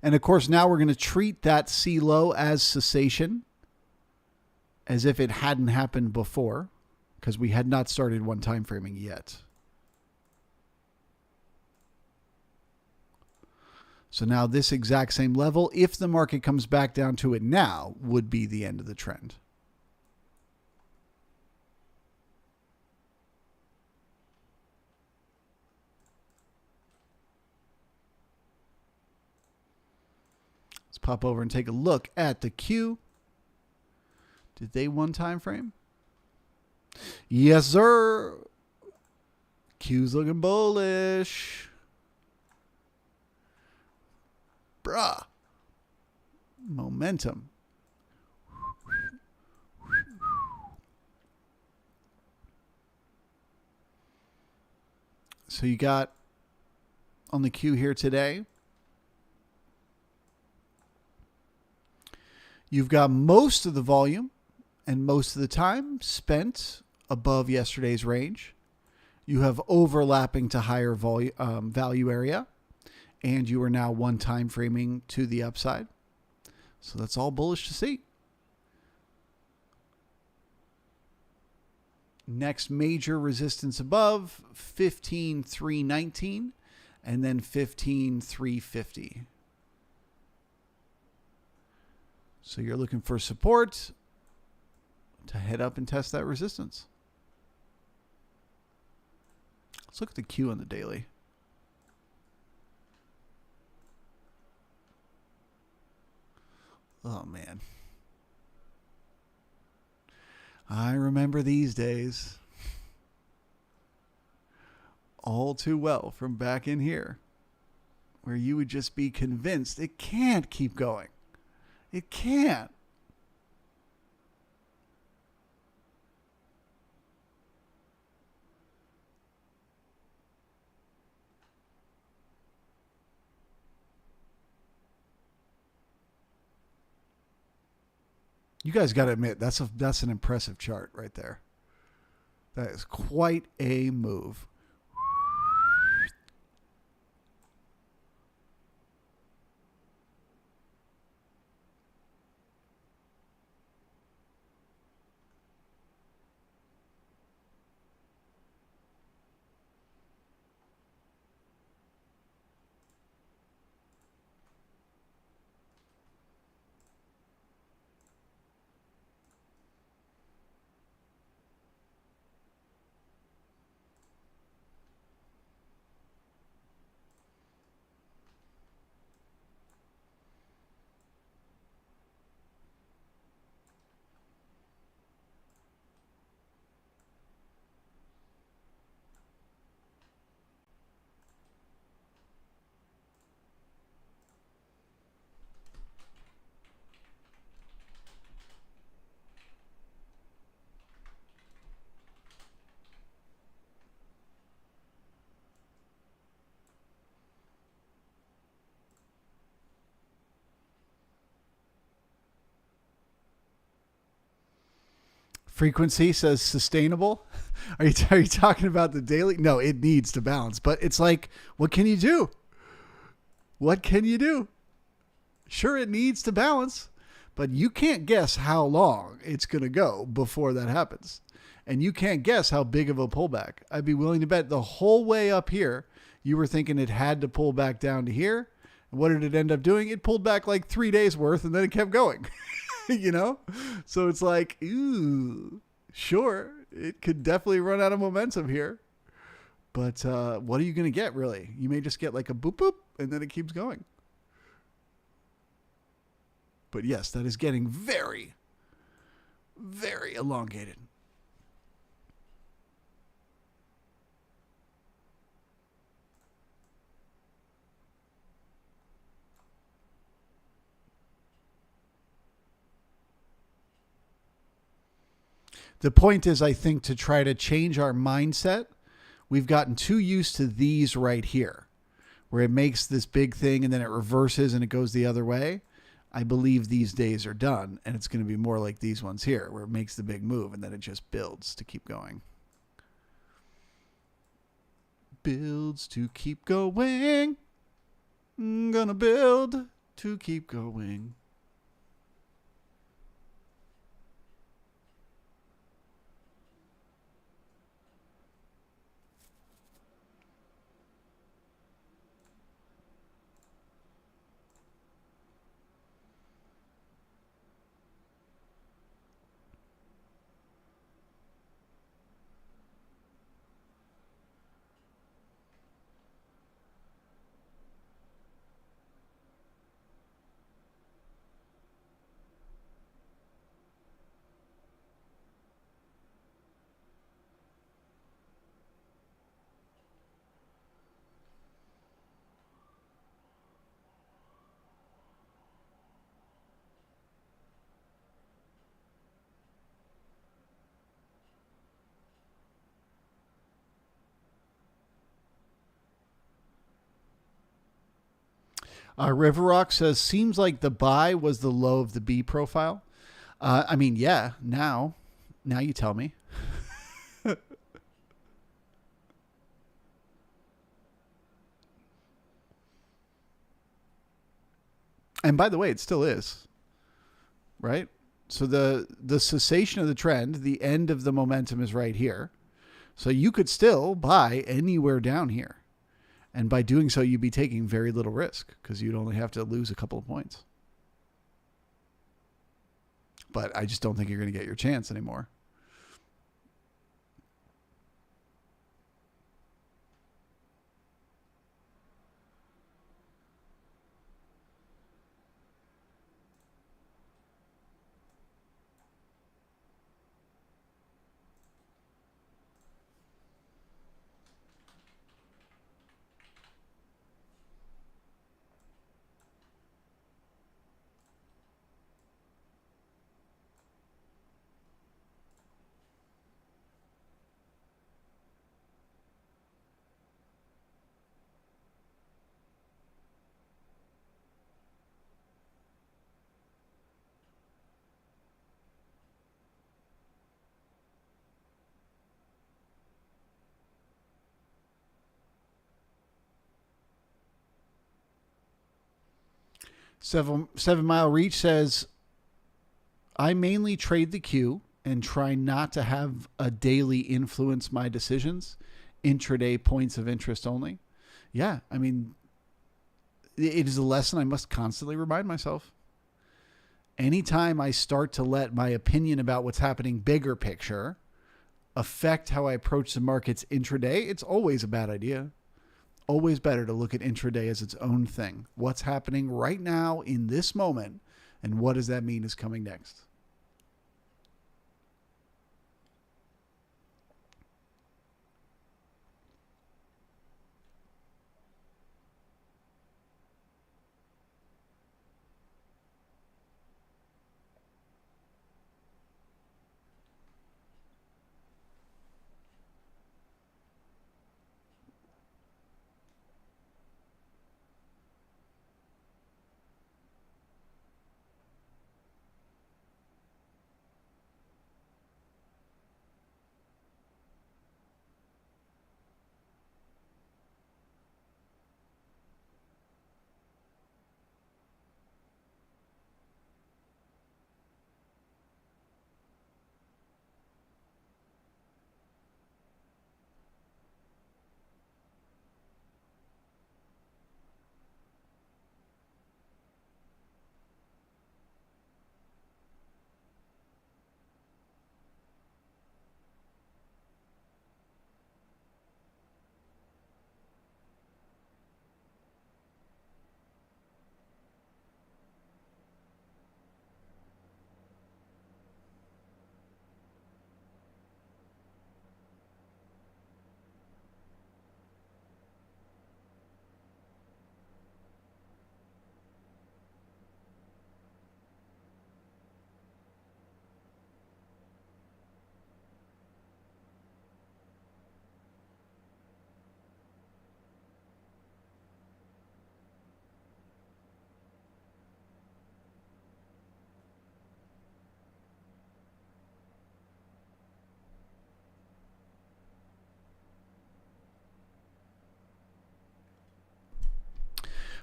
And of course, now we're going to treat that C low as cessation, as if it hadn't happened before, because we had not started one time framing yet. So now this exact same level, if the market comes back down to it now, would be the end of the trend. Let's pop over and take a look at the Q. Did they one time frame? Yes, sir. Q's looking bullish. Bruh. Momentum. So you got on the Q here today, you've got most of the volume and most of the time spent above yesterday's range. You have overlapping to higher value area. And you are now one time framing to the upside. So that's all bullish to see. Next major resistance above, 15,319 and then 15,350. So you're looking for support to head up and test that resistance. Let's look at the Q on the daily. Oh, man. I remember these days all too well from back in here where you would just be convinced it can't keep going. It can't. You guys got to admit, that's an impressive chart right there. That is quite a move. Frequency says sustainable. Are you talking about the daily? No, it needs to balance. But it's like, what can you do? What can you do? Sure, it needs to balance, but you can't guess how long it's going to go before that happens. And you can't guess how big of a pullback. I'd be willing to bet the whole way up here, you were thinking it had to pull back down to here. And what did it end up doing? It pulled back like 3 days worth and then it kept going. You know? So it's like, ooh, sure, it could definitely run out of momentum here. But what are you going to get, really? You may just get like a boop, boop, and then it keeps going. But yes, that is getting very, very elongated. The point is, I think, to try to change our mindset. We've gotten too used to these right here, where it makes this big thing and then it reverses and it goes the other way. I believe these days are done, and it's going to be more like these ones here, where it makes the big move and then it just builds to keep going. Builds to keep going. I'm gonna build to keep going. River Rock says, seems like the buy was the low of the B profile. I mean, yeah, now you tell me. And by the way, it still is, right? So the cessation of the trend, the end of the momentum is right here. So you could still buy anywhere down here. And by doing so, you'd be taking very little risk because you'd only have to lose a couple of points. But I just don't think you're going to get your chance anymore. Seven Mile Reach says, I mainly trade the queue and try not to have a daily influence my decisions. Intraday points of interest only. Yeah, I mean, it is a lesson I must constantly remind myself. Anytime I start to let my opinion about what's happening bigger picture affect how I approach the markets intraday, it's always a bad idea. Always better to look at intraday as its own thing. What's happening right now in this moment, and what does that mean is coming next?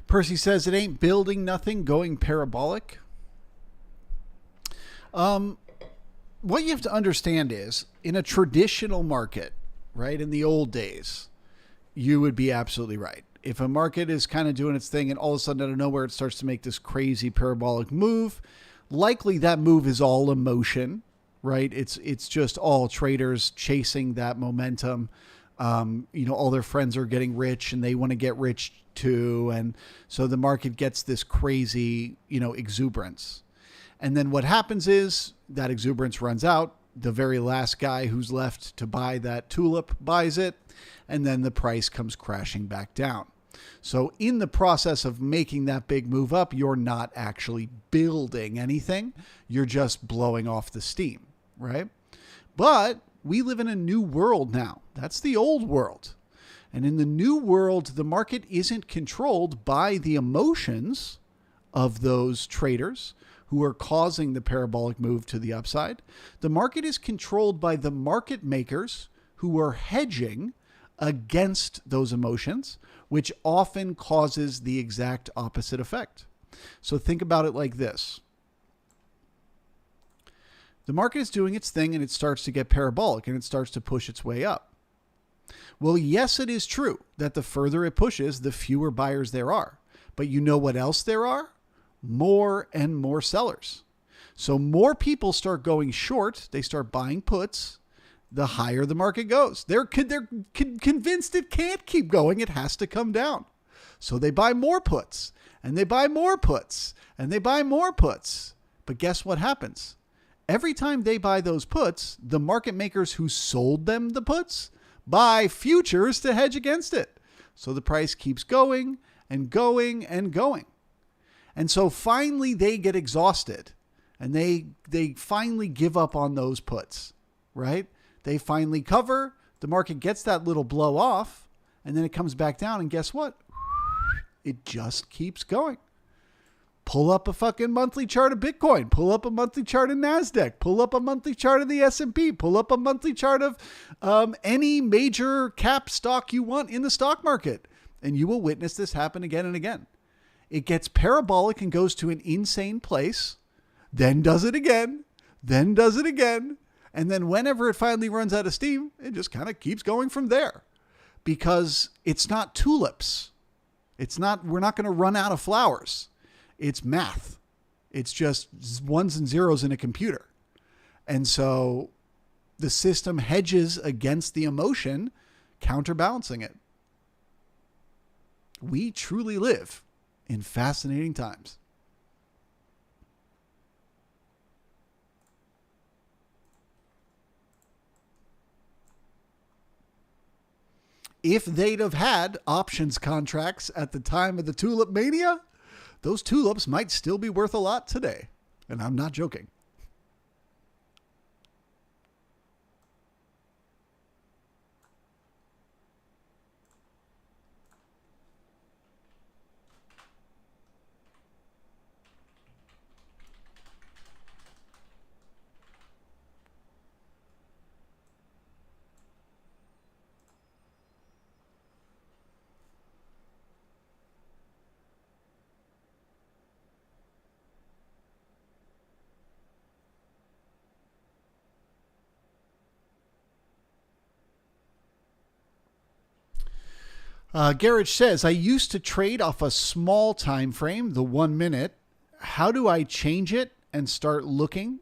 Percy says it ain't building nothing, going parabolic. What you have to understand is, in a traditional market, right, in the old days, you would be absolutely right. If a market is kind of doing its thing and all of a sudden out of nowhere it starts to make this crazy parabolic move, likely that move is all emotion, right? It's just all traders chasing that momentum. All their friends are getting rich and they want to get rich too. And so the market gets this crazy, exuberance. And then what happens is that exuberance runs out. The very last guy who's left to buy that tulip buys it. And then the price comes crashing back down. So in the process of making that big move up, you're not actually building anything. You're just blowing off the steam, right? But we live in a new world now. That's the old world. And in the new world, the market isn't controlled by the emotions of those traders who are causing the parabolic move to the upside. The market is controlled by the market makers who are hedging against those emotions, which often causes the exact opposite effect. So think about it like this. The market is doing its thing and it starts to get parabolic and it starts to push its way up. Well, yes, it is true that the further it pushes, the fewer buyers there are. But you know what else there are? More and more sellers. So more people start going short. They start buying puts. The higher the market goes. They're convinced it can't keep going. It has to come down. So they buy more puts and they buy more puts and they buy more puts. But guess what happens? Every time they buy those puts, the market makers who sold them the puts buy futures to hedge against it. So the price keeps going and going and going. And so finally they get exhausted and they finally give up on those puts, right? They finally cover, the market gets that little blow off, and then it comes back down, and guess what? It just keeps going. Pull up a fucking monthly chart of Bitcoin. Pull up a monthly chart of Nasdaq. Pull up a monthly chart of the S&P. Pull up a monthly chart of any major cap stock you want in the stock market. And you will witness this happen again and again. It gets parabolic and goes to an insane place, then does it again, then does it again. And then whenever it finally runs out of steam, it just kind of keeps going from there, because it's not tulips. We're not going to run out of flowers. It's math. It's just ones and zeros in a computer. And so the system hedges against the emotion, counterbalancing it. We truly live in fascinating times. If they'd have had options contracts at the time of the tulip mania, those tulips might still be worth a lot today. And I'm not joking. Garage says, I used to trade off a small time frame, the 1 minute. How do I change it and start looking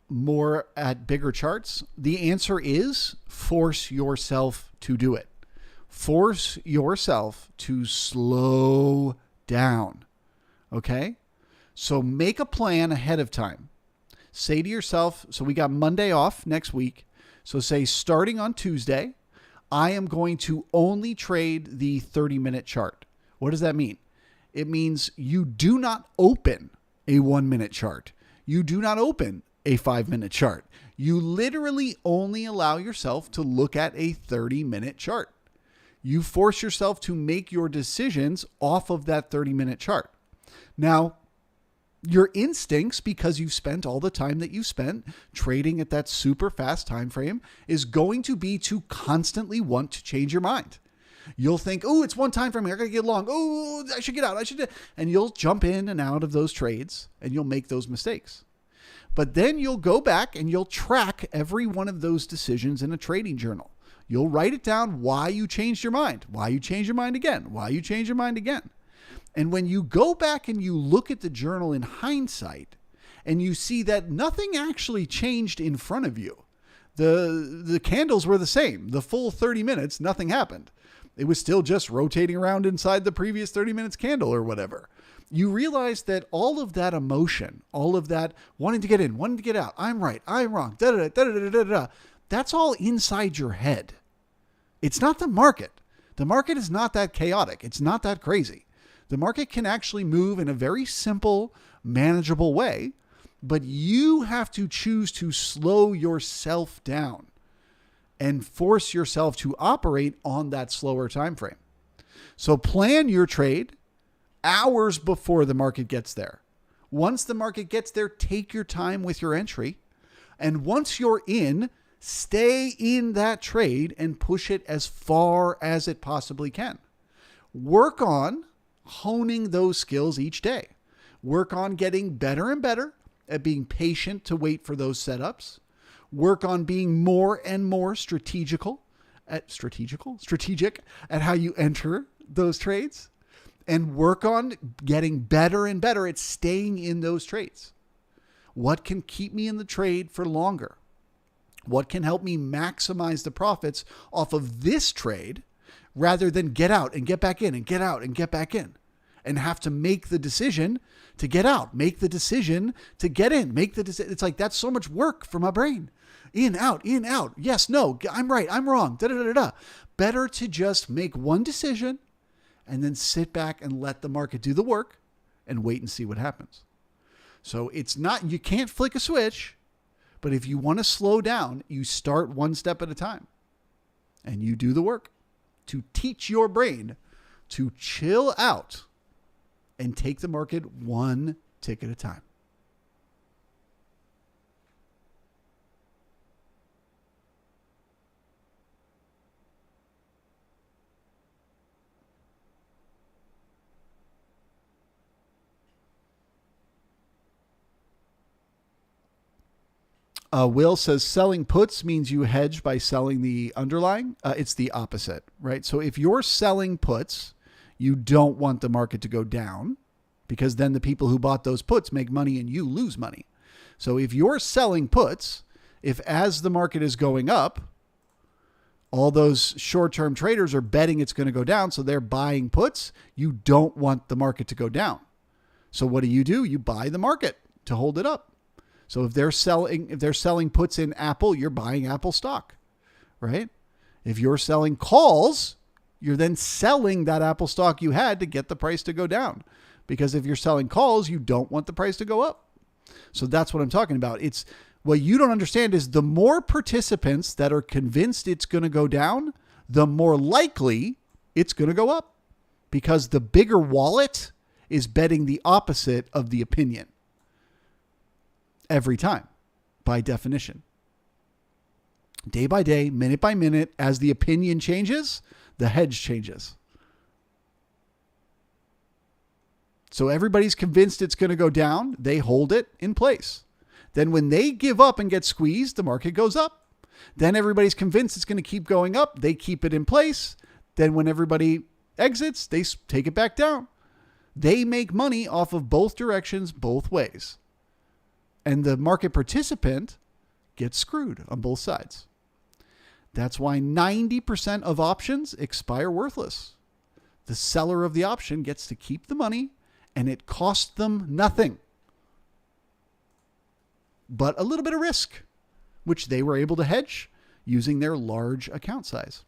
more at bigger charts? The answer is force yourself to do it. Force yourself to slow down. Okay? So make a plan ahead of time. Say to yourself, so we got Monday off next week. So say starting on Tuesday, I am going to only trade the 30-minute chart. What does that mean? It means you do not open a 1 minute chart. You do not open a 5 minute chart. You literally only allow yourself to look at a 30-minute chart. You force yourself to make your decisions off of that 30-minute chart. Now, your instincts, because you've spent all the time that you spent trading at that super fast time frame, is going to be to constantly want to change your mind. You'll think, oh, it's one time frame. I got to get long. Oh, I should get out. And you'll jump in and out of those trades and you'll make those mistakes. But then you'll go back and you'll track every one of those decisions in a trading journal. You'll write it down why you changed your mind, why you changed your mind again, why you changed your mind again. And when you go back and you look at the journal in hindsight and you see that nothing actually changed in front of you, the candles were the same. The full 30 minutes, nothing happened. It was still just rotating around inside the previous 30 minutes candle or whatever. You realize that all of that emotion, all of that wanting to get in, wanting to get out, I'm right, I'm wrong, that's all inside your head. It's not the market. The market is not that chaotic. It's not that crazy. The market can actually move in a very simple, manageable way, but you have to choose to slow yourself down and force yourself to operate on that slower time frame. So plan your trade hours before the market gets there. Once the market gets there, take your time with your entry. And once you're in, stay in that trade and push it as far as it possibly can. Work on honing those skills each day. Work on getting better and better at being patient to wait for those setups. Work on being more and more strategic at how you enter those trades, and work on getting better and better at staying in those trades. What can keep me in the trade for longer? What can help me maximize the profits off of this trade rather than get out and get back in and get out and get back in and have to make the decision to get out, make the decision to get in, make the decision. It's like, that's so much work for my brain. In, out, yes, no, I'm right, I'm wrong, Better to just make one decision and then sit back and let the market do the work and wait and see what happens. So it's not, you can't flick a switch, but if you want to slow down, you start one step at a time and you do the work to teach your brain to chill out and take the market one tick at a time. Will says selling puts means you hedge by selling the underlying. It's the opposite, right? So if you're selling puts, you don't want the market to go down because then the people who bought those puts make money and you lose money. So if you're selling puts, if as the market is going up, all those short-term traders are betting it's going to go down, so they're buying puts, you don't want the market to go down. So what do? You buy the market to hold it up. So if they're selling puts in Apple, you're buying Apple stock, right? If you're selling calls, you're then selling that Apple stock you had to get the price to go down. Because if you're selling calls, you don't want the price to go up. So that's what I'm talking about. It's what you don't understand is the more participants that are convinced it's going to go down, the more likely it's going to go up because the bigger wallet is betting the opposite of the opinion every time by definition. Day by day, minute by minute, as the opinion changes, the hedge changes. So everybody's convinced it's going to go down. They hold it in place. Then when they give up and get squeezed, the market goes up. Then everybody's convinced it's going to keep going up. They keep it in place. Then when everybody exits, they take it back down. They make money off of both directions, both ways. And the market participant gets screwed on both sides. That's why 90% of options expire worthless. The seller of the option gets to keep the money and it costs them nothing but a little bit of risk, which they were able to hedge using their large account size.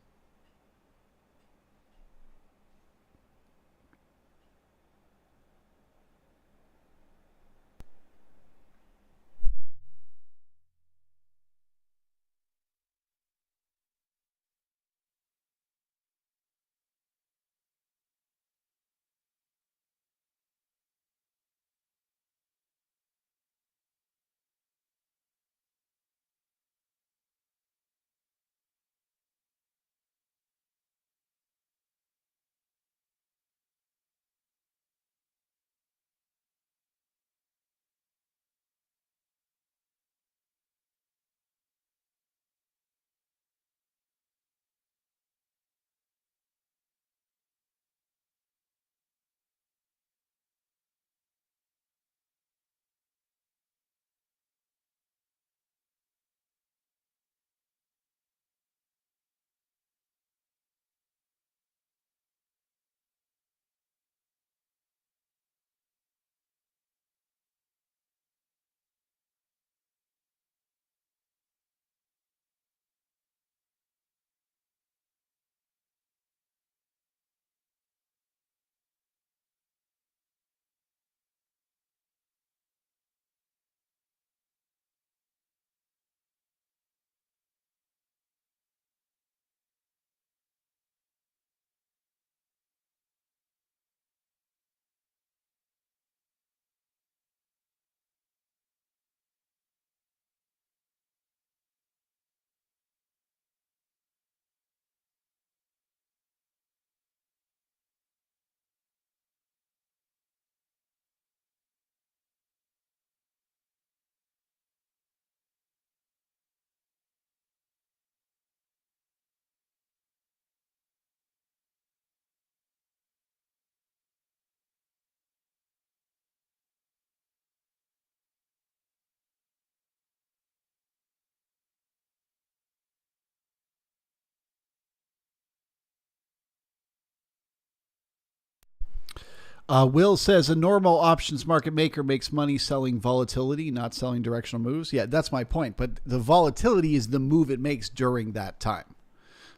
Will says a normal options market maker makes money selling volatility, not selling directional moves. Yeah, that's my point. But the volatility is the move it makes during that time.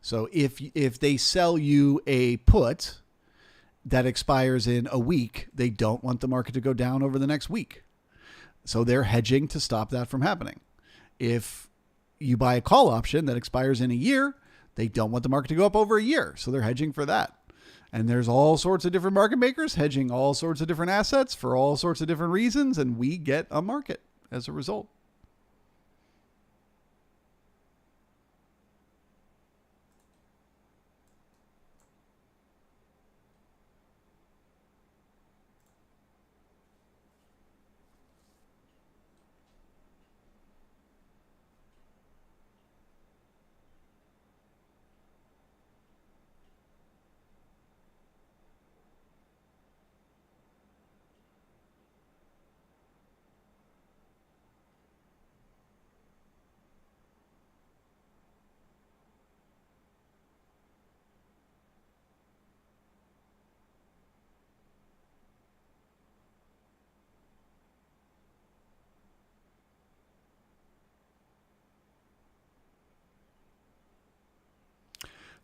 So if they sell you a put that expires in a week, they don't want the market to go down over the next week. So they're hedging to stop that from happening. If you buy a call option that expires in a year, they don't want the market to go up over a year. So they're hedging for that. And there's all sorts of different market makers hedging all sorts of different assets for all sorts of different reasons. And we get a market as a result.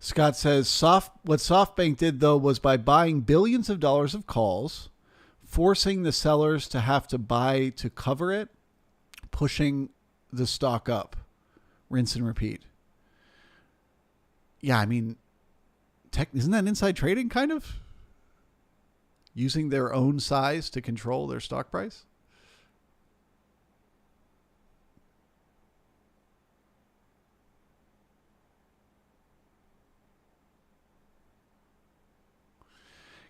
Scott says what SoftBank did, though, was by buying billions of dollars of calls, forcing the sellers to have to buy to cover it, pushing the stock up. Rinse and repeat. Yeah, I mean, isn't that inside trading kind of? Using their own size to control their stock price?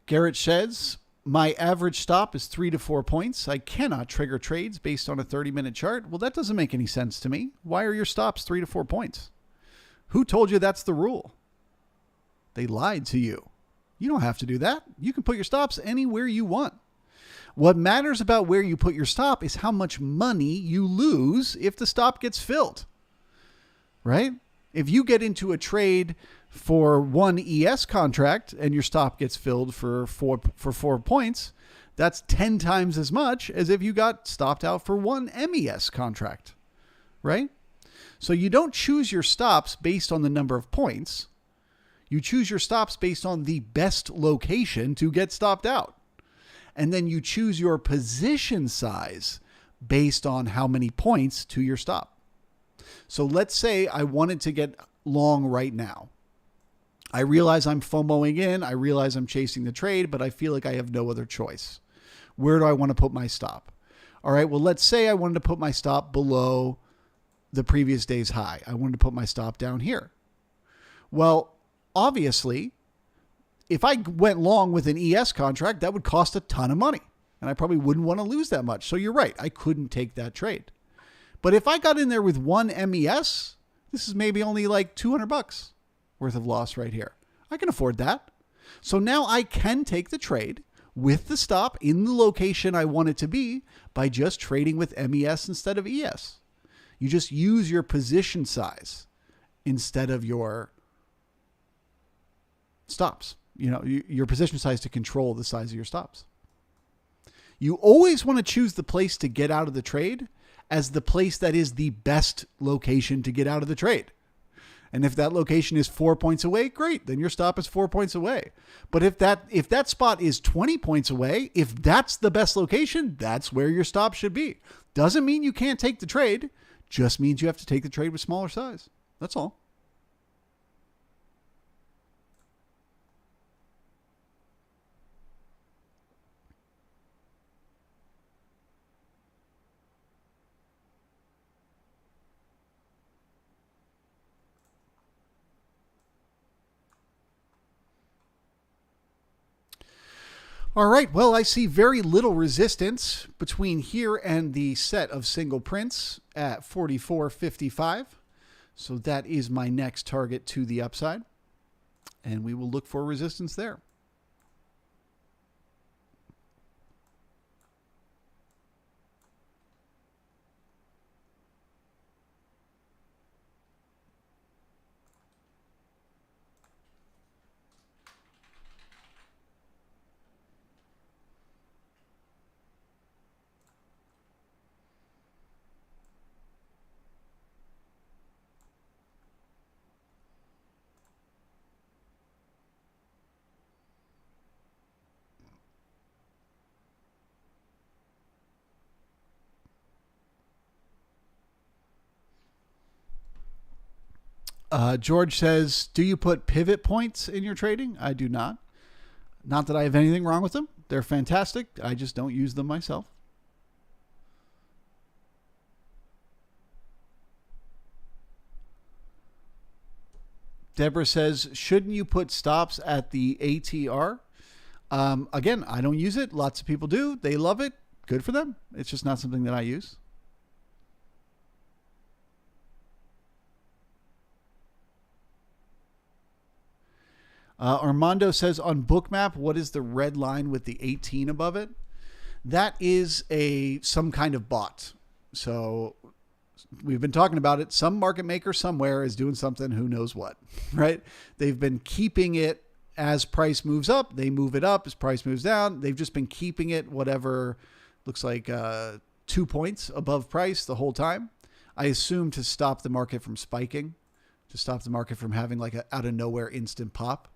Garrett Sheds, my average stop is 3 to 4 points. I cannot trigger trades based on a 30-minute chart. Well, that doesn't make any sense to me. Why are your stops 3 to 4 points? Who told you that's the rule? They lied to you. You don't have to do that. You can put your stops anywhere you want. What matters about where you put your stop is how much money you lose if the stop gets filled, right? If you get into a trade for one ES contract and your stop gets filled for 4 points, that's 10 times as much as if you got stopped out for one MES contract, right? So you don't choose your stops based on the number of points. You choose your stops based on the best location to get stopped out. And then you choose your position size based on how many points to your stop. So let's say I wanted to get long right now. I realize I'm FOMOing in. I realize I'm chasing the trade, but I feel like I have no other choice. Where do I want to put my stop? All right, well, let's say I wanted to put my stop below the previous day's high. I wanted to put my stop down here. Well, obviously, if I went long with an ES contract, that would cost a ton of money, and I probably wouldn't want to lose that much. So you're right. I couldn't take that trade. But if I got in there with one MES, this is maybe only like $200 worth of loss right here. I can afford that. So now I can take the trade with the stop in the location I want it to be by just trading with MES instead of ES. You just use your position size instead of your stops. You know, your position size to control the size of your stops. You always want to choose the place to get out of the trade as the place that is the best location to get out of the trade. And if that location is 4 points away, great. Then your stop is 4 points away. But if that spot is 20 points away, if that's the best location, that's where your stop should be. Doesn't mean you can't take the trade. Just means you have to take the trade with smaller size. That's all. All right, well, I see very little resistance between here and the set of single prints at 44.55. So that is my next target to the upside. And we will look for resistance there. George says, do you put pivot points in your trading? I do not. Not that I have anything wrong with them. They're fantastic. I just don't use them myself. Deborah says, shouldn't you put stops at the ATR? Again, I don't use it. Lots of people do. They love it. Good for them. It's just not something that I use. Armando says on Bookmap, what is the red line with the 18 above it? That is some kind of bot. So we've been talking about it. Some market maker somewhere is doing something, who knows what, right? They've been keeping it as price moves up. They move it up as price moves down. They've just been keeping it whatever looks like 2 points above price the whole time. I assume to stop the market from spiking, to stop the market from having like a out of nowhere instant pop.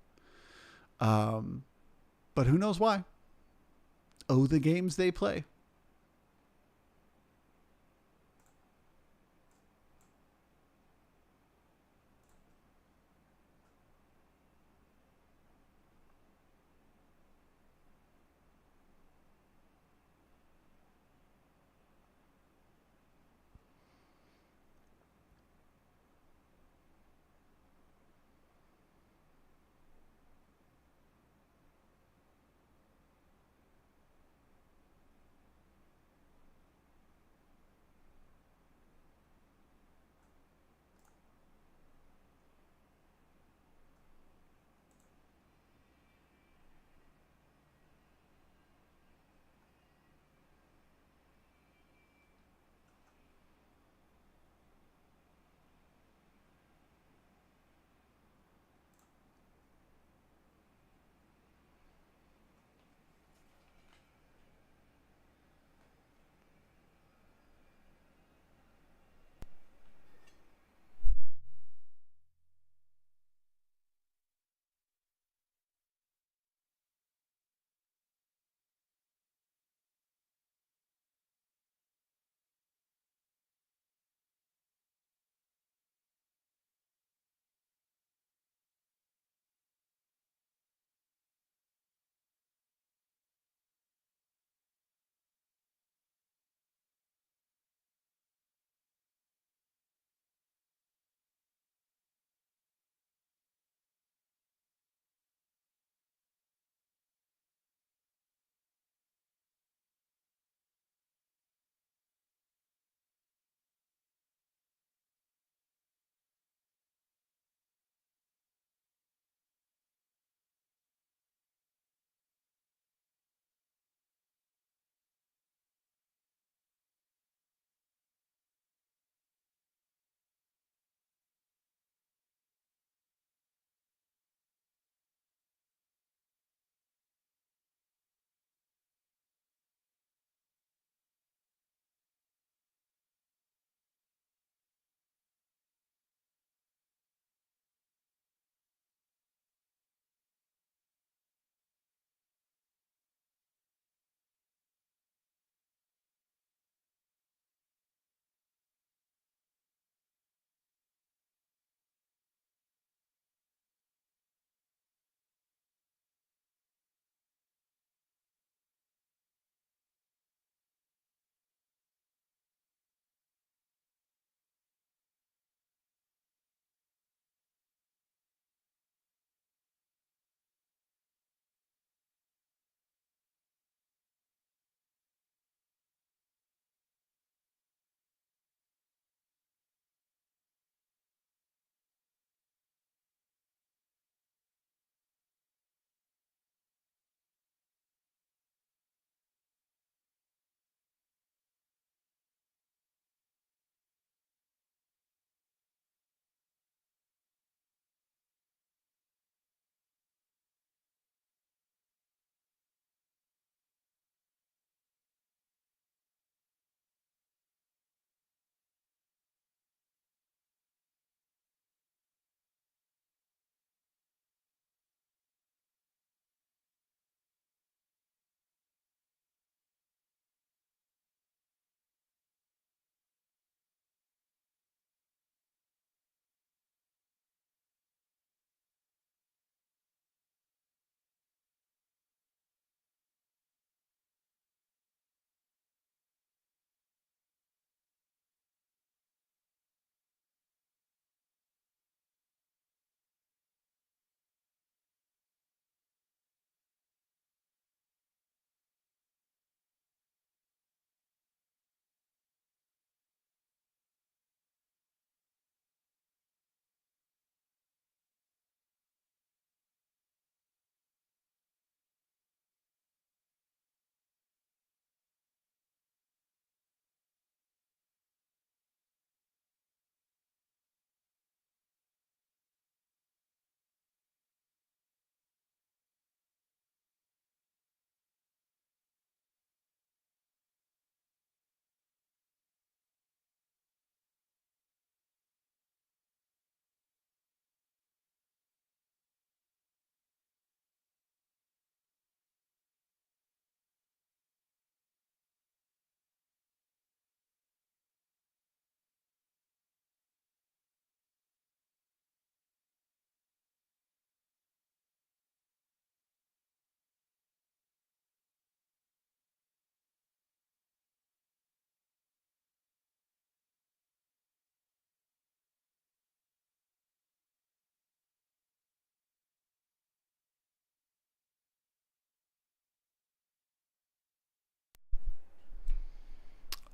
But who knows why? Oh, the games they play.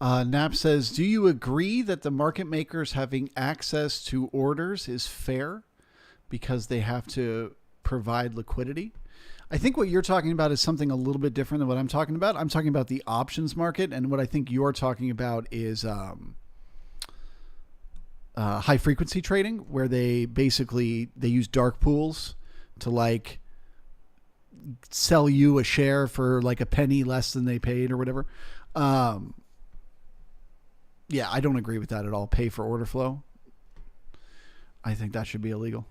Knapp says, do you agree that the market makers having access to orders is fair because they have to provide liquidity? I think what you're talking about is something a little bit different than what I'm talking about. I'm talking about the options market, and what I think you're talking about is high frequency trading, where they use dark pools to like sell you a share for like a penny less than they paid or whatever. Um, yeah, I don't agree with that at all. Pay for order flow. I think that should be illegal.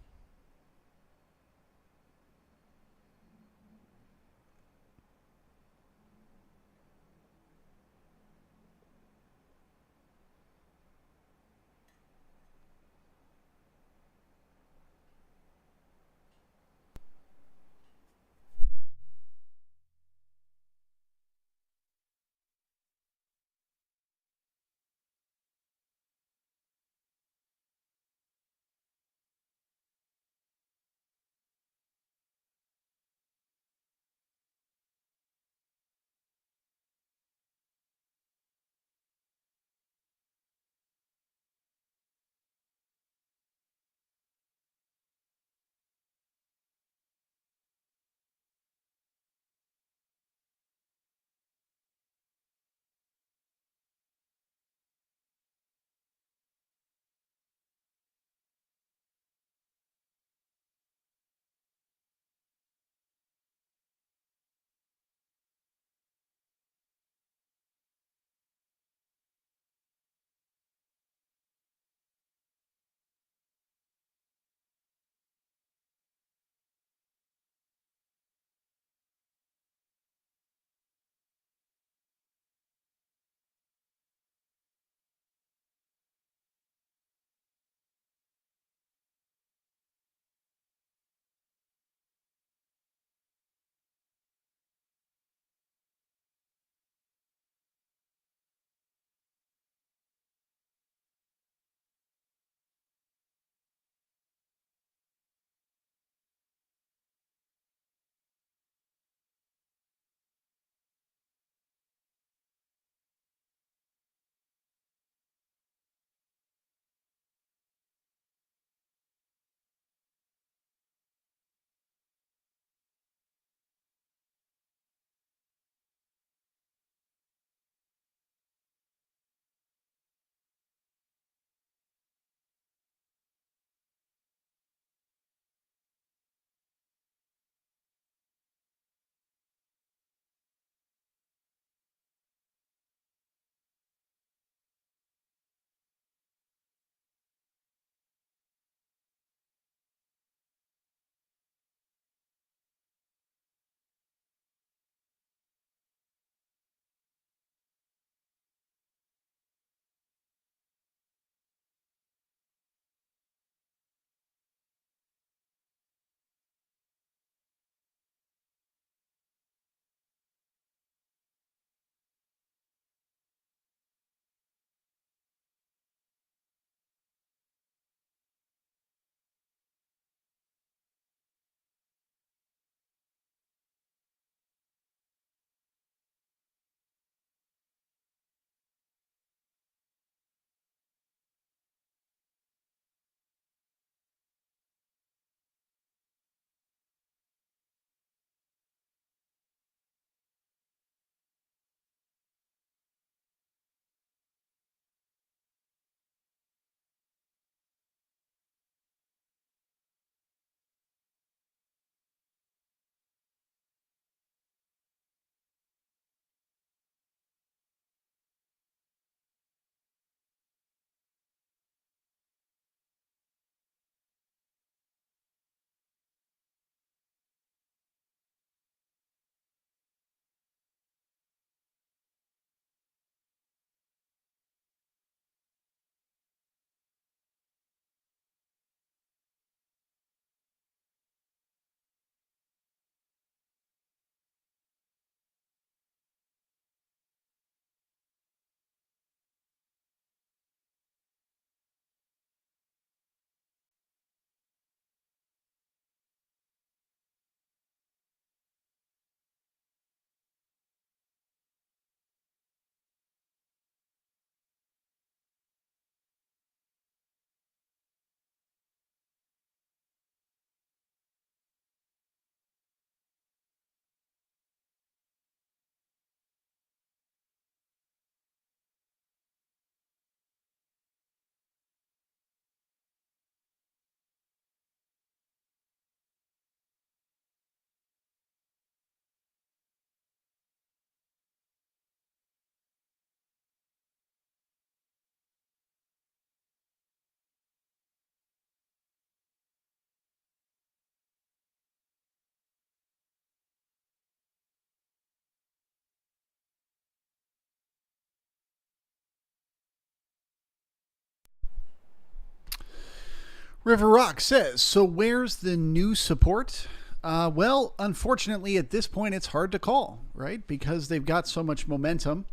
River Rock says, so where's the new support? Well, unfortunately, at this point, it's hard to call, right? Because they've got so much momentum.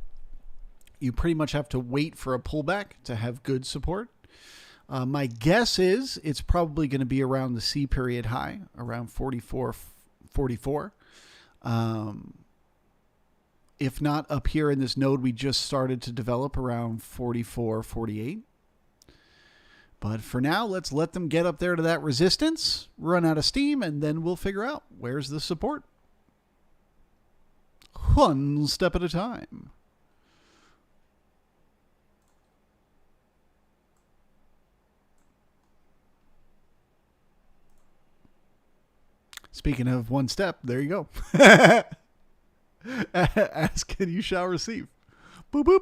You pretty much have to wait for a pullback to have good support. My guess is it's probably going to be around the C period high, around 44. If not up here in this node we just started to develop around 44, 48. But for now, let's let them get up there to that resistance, run out of steam, and then we'll figure out where's the support. One step at a time. Speaking of one step, there you go. Ask and you shall receive. Boop, boop.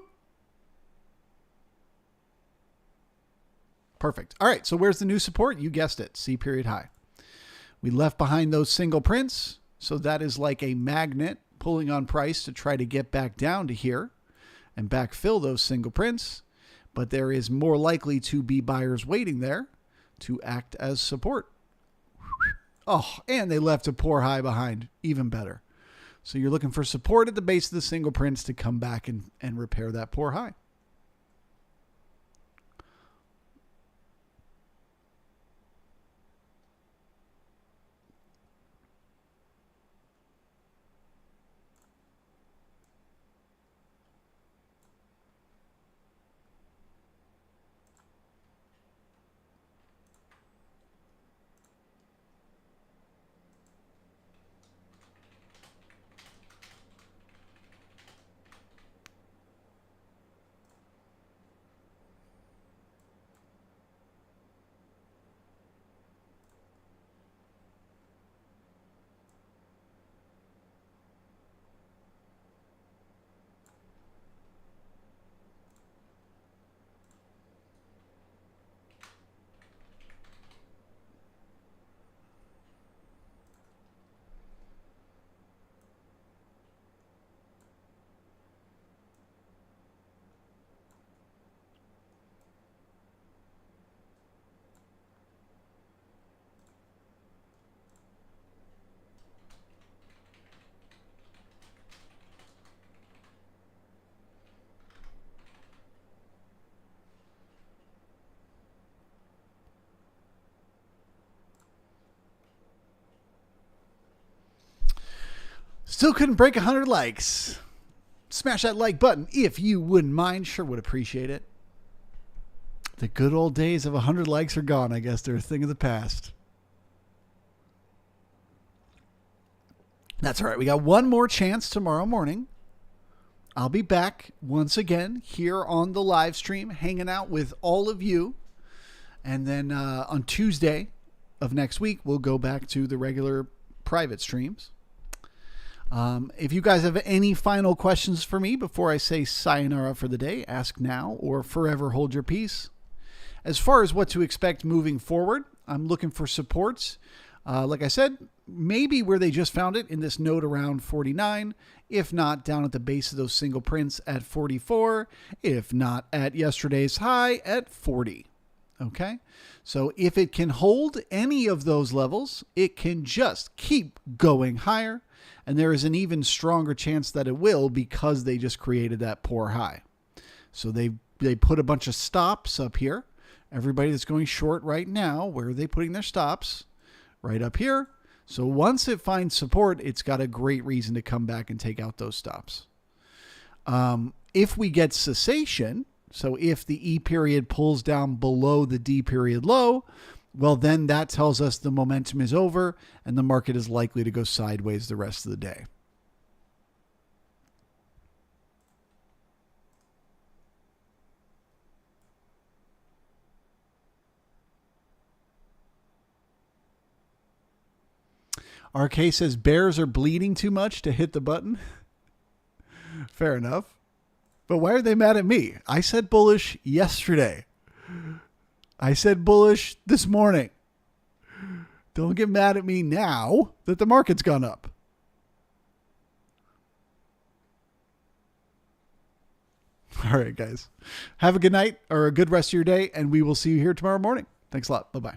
Perfect. All right, so where's the new support? You guessed it, C period high. We left behind those single prints, so that is like a magnet pulling on price to try to get back down to here and backfill those single prints, but there is more likely to be buyers waiting there to act as support. Oh, and they left a poor high behind, even better. So you're looking for support at the base of the single prints to come back and repair that poor high. Still couldn't break 100 likes. Smash that like button if you wouldn't mind. Sure would appreciate it. The good old days of 100 likes are gone. I guess they're a thing of the past. That's all right. We got one more chance tomorrow morning. I'll be back once again here on the live stream, hanging out with all of you. And then on Tuesday of next week, we'll go back to the regular private streams. If you guys have any final questions for me before I say sayonara for the day, ask now or forever hold your peace. As far as what to expect moving forward, I'm looking for supports. Like I said, maybe where they just found it in this node around 49, if not down at the base of those single prints at 44, if not at yesterday's high at 40. Okay, so if it can hold any of those levels, it can just keep going higher. And there is an even stronger chance that it will because they just created that poor high. So they put a bunch of stops up here. Everybody that's going short right now, where are they putting their stops? Right up here. So once it finds support, it's got a great reason to come back and take out those stops. If we get cessation, so if the E period pulls down below the D period low, well, then that tells us the momentum is over and the market is likely to go sideways the rest of the day. RK says bears are bleeding too much to hit the button. Fair enough. But why are they mad at me? I said bullish yesterday. I said bullish this morning. Don't get mad at me now that the market's gone up. All right, guys. Have a good night or a good rest of your day, and we will see you here tomorrow morning. Thanks a lot. Bye-bye.